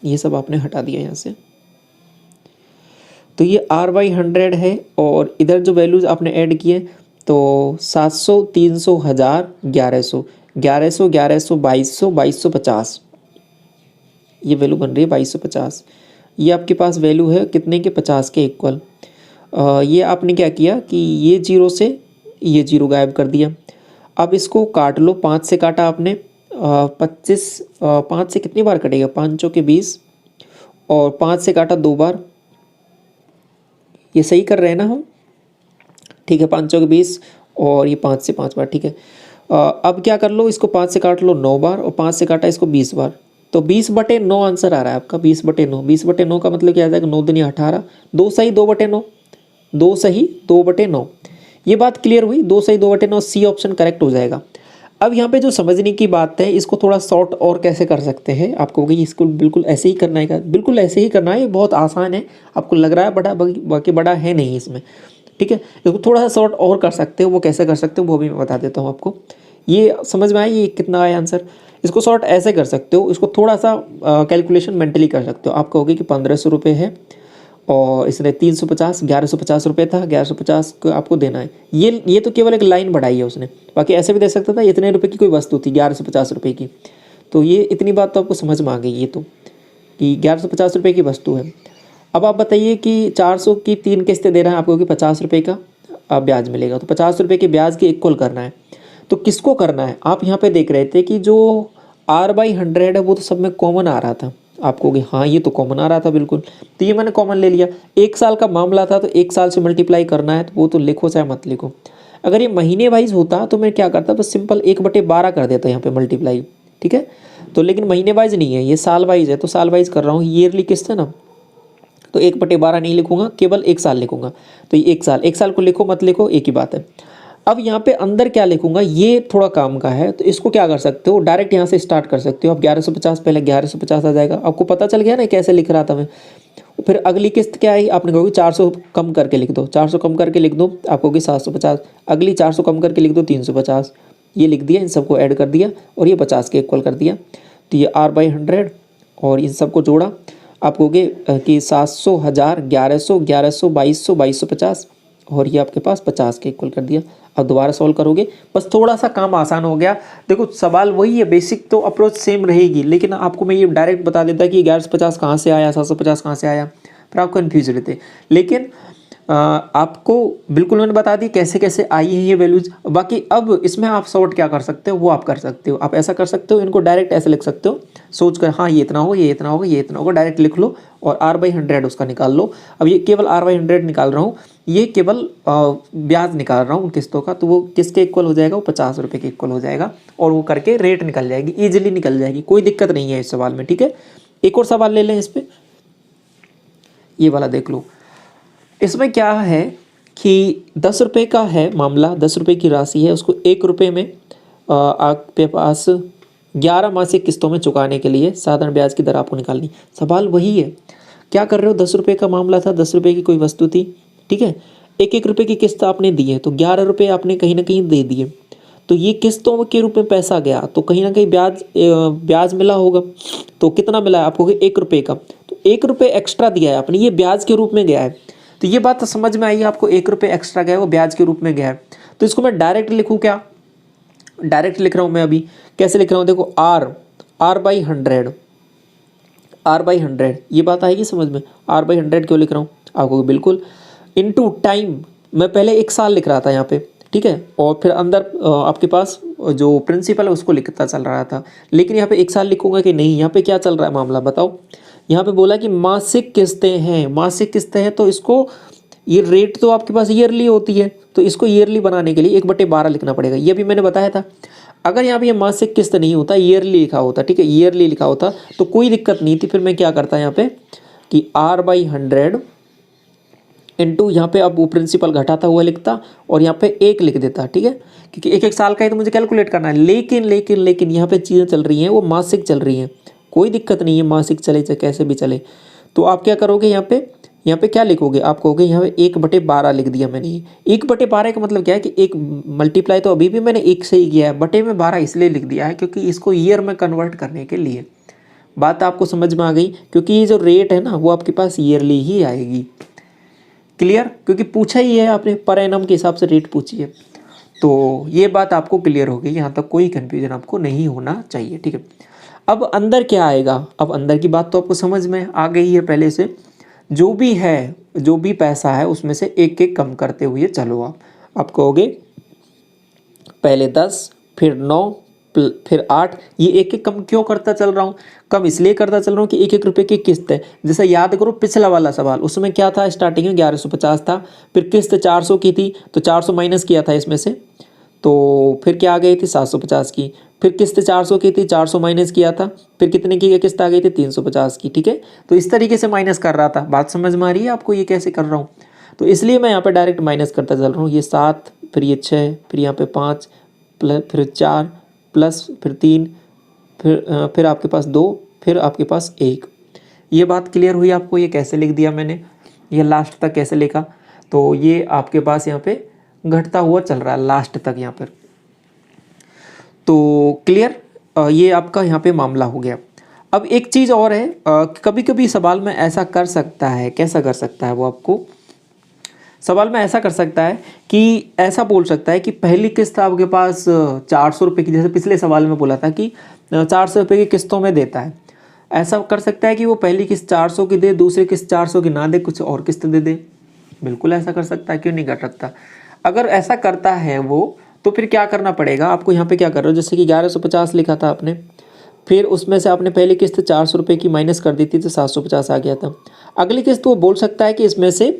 ये सब आपने हटा दिया यहाँ से, तो ये R/100 है, और इधर जो वैल्यूज़ आपने ऐड किए, तो 700, 300, 1000, 1100, 1100, 1100, 2200, 2250, ये वैल्यू बन रही है 2250। ये आपके पास वैल्यू है कितने के, 50 के इक्वल। ये आपने क्या किया कि ये जीरो से ये जीरो गायब कर दिया। अब इसको काट लो, 5 से काटा आपने, 25, 5 से कितनी बार कटेगा, 5 चौके 20, और 5 से काटा 2 बार, ये सही कर रहे हैं ना हम, ठीक है। 5 चौके 20 और ये 5 से 5 बार, ठीक है। अब क्या कर लो, इसको 5 से काट लो 9 बार और 5 से काटा इसको 20 बार, तो 20/9 आंसर आ रहा है आपका। 20/9, 20/9 का मतलब क्या आ जाएगा, 9 दूनी 18, 2 सही 2/9, 2 सही 2/9। ये बात क्लियर हुई, 2 सही 2/9, सी ऑप्शन करेक्ट हो जाएगा। अब यहाँ पे जो समझने की बात है, इसको थोड़ा शॉर्ट और कैसे कर सकते हैं, आपको कहोगे इसको बिल्कुल ऐसे ही करना है, बिल्कुल ऐसे ही करना है, ये बहुत आसान है। आपको लग रहा है बड़ा, बाकी बड़ा है नहीं इसमें, ठीक है। इसको थोड़ा सा शॉर्ट और कर सकते हो, वो कैसे कर सकते हो वो भी मैं बता देता हूँ आपको। ये समझ में आया, ये कितना आया आंसर। इसको शॉर्ट ऐसे कर सकते हो, इसको थोड़ा सा कैलकुलेशन मेंटली कर सकते हो। आप कहोगे कि 1500 रुपये है और इसने 350, 1150 रुपये था, 1150 को आपको देना है। ये तो केवल एक लाइन बढ़ाई है उसने, बाकी ऐसे भी दे सकता था। इतने रुपये की कोई वस्तु थी 1150 रुपये की, तो ये इतनी बात तो आपको समझ में आ गई, ये तो कि 1150 रुपये की वस्तु है। अब आप बताइए कि 400 की 3 किस्तें दे रहा है आपको, कि 50 रुपये का ब्याज मिलेगा, तो 50 रुपये के ब्याज के इक्वल करना है। तो किसको करना है, आप यहाँ पे देख रहे थे कि जो R/100 है वो तो सब में कॉमन आ रहा था। आप कहोगे हाँ ये तो कॉमन आ रहा था बिल्कुल, तो ये मैंने कॉमन ले लिया। 1 साल का मामला था तो 1 साल से मल्टीप्लाई करना है, तो वो तो लिखो चाहे मत लिखो। अगर ये महीने वाइज होता तो मैं क्या करता, बस सिंपल 1/12 कर देता यहाँ पे मल्टीप्लाई, ठीक है। तो लेकिन महीने वाइज नहीं है, ये साल वाइज है, तो साल वाइज कर रहा हूँ। ईयरली किस्त है ना, तो 1/12 नहीं लिखूंगा, केवल 1 साल लिखूंगा। तो ये 1 साल को लिखो मत लिखो एक ही बात है। अब यहाँ पे अंदर क्या लिखूंगा, ये थोड़ा काम का है, तो इसको क्या कर सकते हो, डायरेक्ट यहाँ से स्टार्ट कर सकते हो। अब 1150, पहले 1150 आ जाएगा, आपको पता चल गया ना कैसे लिख रहा था मैं। फिर अगली किस्त क्या आई, आपने कहोगे 400 कम करके लिख दो, 400 कम करके लिख दो, आप कहोगे 750। अगली 400 कम करके लिख दो 350, ये लिख दिया, इन सबको ऐड कर दिया और ये 50 के इक्वल कर दिया। तो ये R/100 और इन सबको जोड़ा, आप कहोगे कि 700, 1000, 1100, 1100, 2200, 2250 और ये आपके पास 50 के इक्वल कर दिया। अब दोबारा सॉल्व करोगे, बस थोड़ा सा काम आसान हो गया। देखो सवाल वही है, बेसिक तो अप्रोच सेम रहेगी, लेकिन आपको मैं ये डायरेक्ट बता देता कि 1150 कहाँ से आया, 750 कहाँ से आया, फिर आप कन्फ्यूज रहते। लेकिन आपको बिल्कुल मैंने बता दी कैसे कैसे आई है ये वैल्यूज। बाकी अब इसमें आप सॉर्ट क्या कर सकते हो वो आप कर सकते हो। आप ऐसा कर सकते हो, इनको डायरेक्ट ऐसे लिख सकते हो, सोच कर हाँ ये इतना होगा, ये इतना होगा, ये इतना होगा, डायरेक्ट लिख लो और R/100 उसका निकाल लो। अब ये केवल R/100 निकाल रहा हूँ, ये केवल ब्याज निकाल रहा हूँ किस्तों का, तो वो किसके इक्वल हो जाएगा, वो 50 रुपये के इक्वल हो जाएगा और वो करके रेट निकल जाएगी, ईजिली निकल जाएगी, कोई दिक्कत नहीं है इस सवाल में, ठीक है। एक और सवाल ले लें इस पर, ये वाला देख लो। इसमें क्या है कि 10 रुपये का है मामला, 10 रुपये की राशि है, उसको 1 रुपये में आपके पास 11 मासिक किस्तों में चुकाने के लिए साधारण ब्याज की दर आपको निकालनी। सवाल वही है, क्या कर रहे हो, 10 रुपये का मामला था, 10 रुपये की कोई वस्तु थी, ठीक है। 1-1 रुपये की किस्त आपने दी है, तो 11 रुपये आपने कहीं ना कहीं दे दिए, तो ये किस्तों के रूप में पैसा गया, तो कहीं ना कहीं ब्याज मिला होगा। तो कितना मिला है आपको, 1 रुपये का, तो 1 रुपये एक्स्ट्रा दिया है आपने, ये ब्याज के रूप में गया है। तो ये बात तो समझ में आई है आपको, 1 रुपये एक्स्ट्रा गया है वो ब्याज के रूप में गया है। तो इसको मैं डायरेक्ट लिखूँ क्या, डायरेक्ट लिख रहा हूँ मैं अभी, कैसे लिख रहा हूँ देखो, R/100, R/100, ये बात आएगी समझ में। R/100 क्यों लिख रहा हूँ आपको, बिल्कुल इनटू टाइम, मैं पहले 1 साल लिख रहा था यहाँ पे, ठीक है, और फिर अंदर आपके पास जो प्रिंसिपल है उसको लिखता चल रहा था, लेकिन यहाँ पे 1 साल लिखूंगा कि नहीं, यहाँ पे क्या चल रहा है मामला बताओ। यहाँ पे बोला कि मासिक किस्तें हैं, मासिक किस्तें हैं, तो इसको ये रेट तो आपके पास ईयरली होती है, तो इसको ईयरली बनाने के लिए 1/12 लिखना पड़ेगा, ये भी मैंने बताया था। अगर यहाँ पे ये मासिक किस्त नहीं होता, ईयरली लिखा होता, ठीक है, ईयरली लिखा होता तो कोई दिक्कत नहीं थी। फिर मैं क्या करता यहाँ पे कि R/100 इंटू यहाँ पे अब वो प्रिंसिपल घटाता हुआ लिखता और यहाँ पे 1 लिख देता, ठीक है, क्योंकि 1-1 साल का ही तो मुझे कैलकुलेट करना है। लेकिन यहाँ पे चीज़ें चल रही हैं वो मासिक चल रही हैं, कोई दिक्कत नहीं है, मासिक चले चाहे कैसे भी चले। तो आप क्या करोगे, यहाँ पे क्या लिखोगे, आप कहोगे यहाँ पे 1/12 लिख दिया मैंने। 1/12 का मतलब क्या है कि एक मल्टीप्लाई तो अभी भी मैंने 1 से ही किया है, बटे में 12 इसलिए लिख दिया है क्योंकि इसको ईयर में कन्वर्ट करने के लिए। बात आपको समझ में आ गई, क्योंकि ये जो रेट है ना वो आपके पास ईयरली ही आएगी। क्लियर, क्योंकि पूछा ही है आपने, पर एनम के हिसाब से रेट पूछी है, तो ये बात आपको क्लियर हो गई, यहाँ तक कोई कन्फ्यूजन आपको नहीं होना चाहिए, ठीक है। अब अंदर क्या आएगा, अब अंदर की बात तो आपको समझ में आ गई है पहले से। जो भी है, जो भी पैसा है उसमें से 1-1 कम करते हुए चलो। आप कहोगे पहले 10, फिर 9, फिर 8, ये एक एक कम क्यों करता चल रहा हूँ, कम इसलिए करता चल रहा हूँ कि 1 1 रुपये की किस्त है। जैसे याद करो पिछला वाला सवाल, उसमें क्या था, स्टार्टिंग में 1150 था, फिर किस्त 400 की थी तो 400 माइनस किया था इसमें से, तो फिर क्या आ गई थी 750 की, फिर किस्त 400 की थी, 400 माइनस किया था, फिर कितने की किस्त आ गई थी 350 की। ठीक है, तो इस तरीके से माइनस कर रहा था। बात समझ में आ रही है आपको ये कैसे कर रहा हूँ? तो इसलिए मैं यहाँ पे डायरेक्ट माइनस करता चल रहा हूँ। ये 7, फिर ये 6, फिर यहाँ पे 5 प्लस, फिर 4 प्लस, फिर 3, फिर आपके पास 2, फिर आपके पास 1। ये बात क्लियर हुई आपको? ये कैसे लिख दिया मैंने, ये लास्ट तक कैसे लिखा, तो ये आपके पास यहाँ पे घटता हुआ चल रहा है लास्ट तक यहाँ पर। तो क्लियर, ये आपका यहाँ पे मामला हो गया। अब एक चीज़ और है, कभी कभी सवाल में ऐसा कर सकता है, कैसा कर सकता है वो आपको सवाल में ऐसा कर सकता है कि ऐसा बोल सकता है कि पहली किस्त आपके पास 400 रुपये की, जैसे पिछले सवाल में बोला था कि 400 रुपये की किस्तों में देता है। ऐसा कर सकता है कि वो पहली किस्त 400 की दे, दूसरी किस्त 400 की ना दे, कुछ और किस्त दे दे। बिल्कुल ऐसा कर सकता है, क्यों नहीं कर सकता? अगर ऐसा करता है वो, तो फिर क्या करना पड़ेगा आपको? यहाँ पे क्या कर रहे हो, जैसे कि 1150 लिखा था आपने, फिर उसमें से आपने पहली किस्त 400 रुपये की माइनस कर दी थी तो 750 आ गया था। अगली किस्त वो बोल सकता है कि इसमें से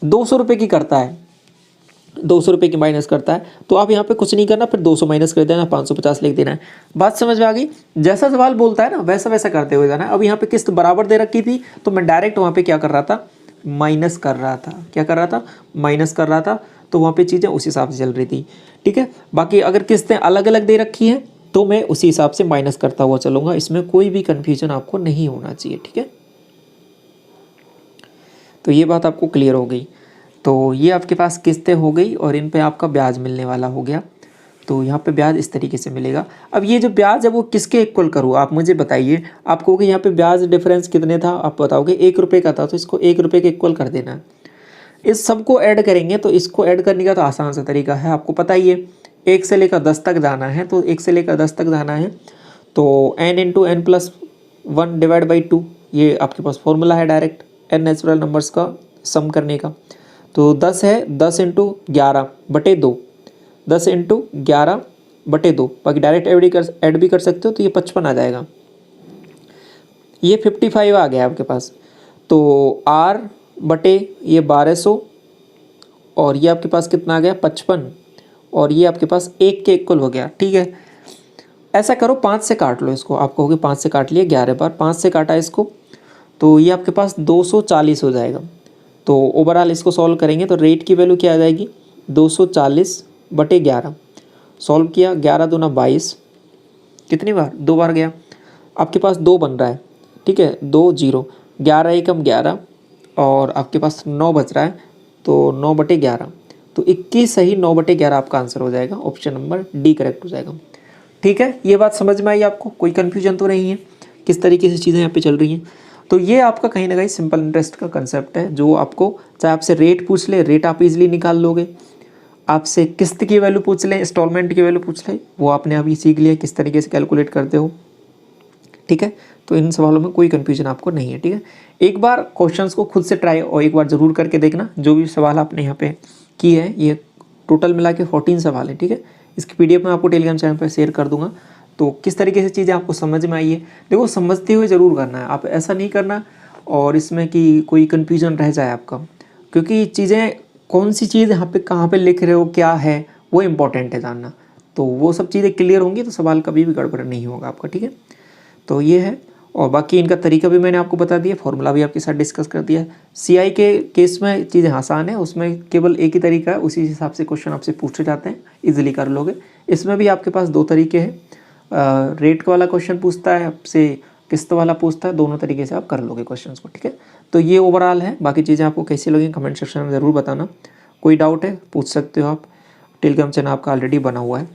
200 रुपये की करता है, 200 रुपये की माइनस करता है, तो आप यहाँ पे कुछ नहीं करना, फिर 200 माइनस कर देना, 550 लिख देना है। बात समझ में आ गई? जैसा सवाल बोलता है ना वैसा वैसा करते हुए जाना है। अब यहाँ पे किस्त बराबर दे रखी थी तो मैं डायरेक्ट वहाँ पे क्या कर रहा था, माइनस कर रहा था। क्या कर रहा था? माइनस कर रहा था। तो वहाँ पे चीज़ें उस हिसाब से चल रही थी। ठीक है, बाकी अगर किस्तें अलग अलग दे रखी हैं तो मैं उसी हिसाब से माइनस करता हुआ चलूँगा, इसमें कोई भी कन्फ्यूजन आपको नहीं होना चाहिए। ठीक है, तो ये बात आपको क्लियर हो गई। तो ये आपके पास किस्तें हो गई और इन पे आपका ब्याज मिलने वाला हो गया। तो यहाँ पे ब्याज इस तरीके से मिलेगा। अब ये जो ब्याज है वो किसके इक्वल करूँ, आप मुझे बताइए। आप कहोगे यहाँ पे ब्याज डिफरेंस कितने था, आप बताओगे 1 रुपये का था, तो इसको 1 रुपये के इक्वल कर देना है। इस सबको ऐड करेंगे, तो इसको ऐड करने का तो आसान सा तरीका है, आपको पता ही है। 1 से लेकर 10 तक जाना है, तो 1 से लेकर 10 तक जाना है तो n into n plus 1 divide by 2, ये आपके पास फॉर्मूला है डायरेक्ट n नेचुरल नंबर्स का सम करने का। तो 10 है, 10 इंटू 11 बटे 2, 10 इंटू 11 बटे 2, बाकी डायरेक्ट ऐड भी कर सकते हो, तो ये 55 आ जाएगा। ये 55 आ गया आपके पास। तो r बटे ये 1200 और ये आपके पास कितना आ गया 55, और ये आपके पास 1 के इक्वल हो गया। ठीक है, ऐसा करो 5 से काट लो इसको, आप कहोगे 5 से काट लिया, 11 बार 5 से काटा इसको, तो ये आपके पास 240 हो जाएगा। तो ओवरऑल इसको सॉल्व करेंगे तो रेट की वैल्यू क्या आ जाएगी, 240 बटे 11। सॉल्व किया, 11 दूना 22, कितनी बार, 2 बार गया, आपके पास 2 बन रहा है। ठीक है, 2 0, 11 एकम 11 और आपके पास 9 बच रहा है, तो 9 बटे 11, तो 21 सही 9 बटे 11 आपका आंसर हो जाएगा। ऑप्शन नंबर डी करेक्ट हो जाएगा। ठीक है, ये बात समझ में आई आपको? कोई कन्फ्यूजन तो नहीं है किस तरीके से चीज़ें यहाँ पे चल रही हैं? तो ये आपका कहीं ना कहीं सिंपल इंटरेस्ट का कंसेप्ट है, जो आपको चाहे आपसे रेट पूछ ले, रेट आप इजीली निकाल लोगे, आपसे किस्त की वैल्यू पूछ ले, इंस्टॉलमेंट की वैल्यू पूछ ले, वो आपने अभी सीख लिया किस तरीके से कैलकुलेट करते हो। ठीक है, तो इन सवालों में कोई कन्फ्यूजन आपको नहीं है। ठीक है, एक बार क्वेश्चंस को खुद से ट्राई और एक बार ज़रूर करके देखना। जो भी सवाल आपने यहाँ पे किए हैं, ये टोटल मिला के 14 सवाल है। ठीक है, इसकी PDF मैं आपको टेलीग्राम चैनल पर शेयर कर दूंगा। तो किस तरीके से चीज़ें आपको समझ में आई है, देखो समझते हुए ज़रूर करना है, आप ऐसा नहीं करना और इसमें कि कोई कन्फ्यूजन रह जाए आपका, क्योंकि चीज़ें कौन सी चीज़ यहाँ पे कहाँ पे लिख रहे हो, क्या है, वो इम्पोर्टेंट है जानना। तो वो सब चीज़ें क्लियर होंगी तो सवाल कभी भी गड़बड़ नहीं होगा आपका। ठीक है, तो ये है, और बाकी इनका तरीका भी मैंने आपको बता दिया, फॉर्मूला भी आपके साथ डिस्कस कर दिया। CI के केस में चीज़ें आसान है, उसमें केवल एक ही तरीका है, उसी हिसाब से क्वेश्चन आपसे पूछे जाते हैं, इजीली कर लोगे। इसमें भी आपके पास 2 तरीके हैं, रेट वाला क्वेश्चन पूछता है आपसे, किस्त वाला पूछता है, दोनों तरीके से आप कर लोगे क्वेश्चंस को। ठीक है, तो ये ओवरऑल है, बाकी चीज़ें आपको कैसी लगी कमेंट सेक्शन में ज़रूर बताना। कोई डाउट है पूछ सकते हो आप, टेलीग्राम चैनल आपका ऑलरेडी बना हुआ है।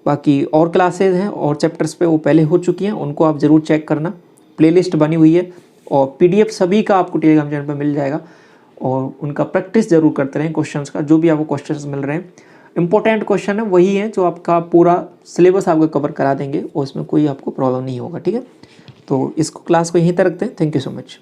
बाकी और क्लासेज हैं और चैप्टर्स पे वो पहले हो चुकी हैं, उनको आप ज़रूर चेक करना, प्लेलिस्ट बनी हुई है और PDF सभी का आपको टेलीग्राम चैनल पर मिल जाएगा। और उनका प्रैक्टिस जरूर करते रहें क्वेश्चंस का, जो भी आपको क्वेश्चंस मिल रहे हैं इंपॉर्टेंट क्वेश्चन है वही है जो आपका पूरा सिलेबस आपका कवर करा देंगे और उसमें कोई आपको प्रॉब्लम नहीं होगा। ठीक है, तो इसको क्लास को यहीं तक रखते हैं। Thank you so much.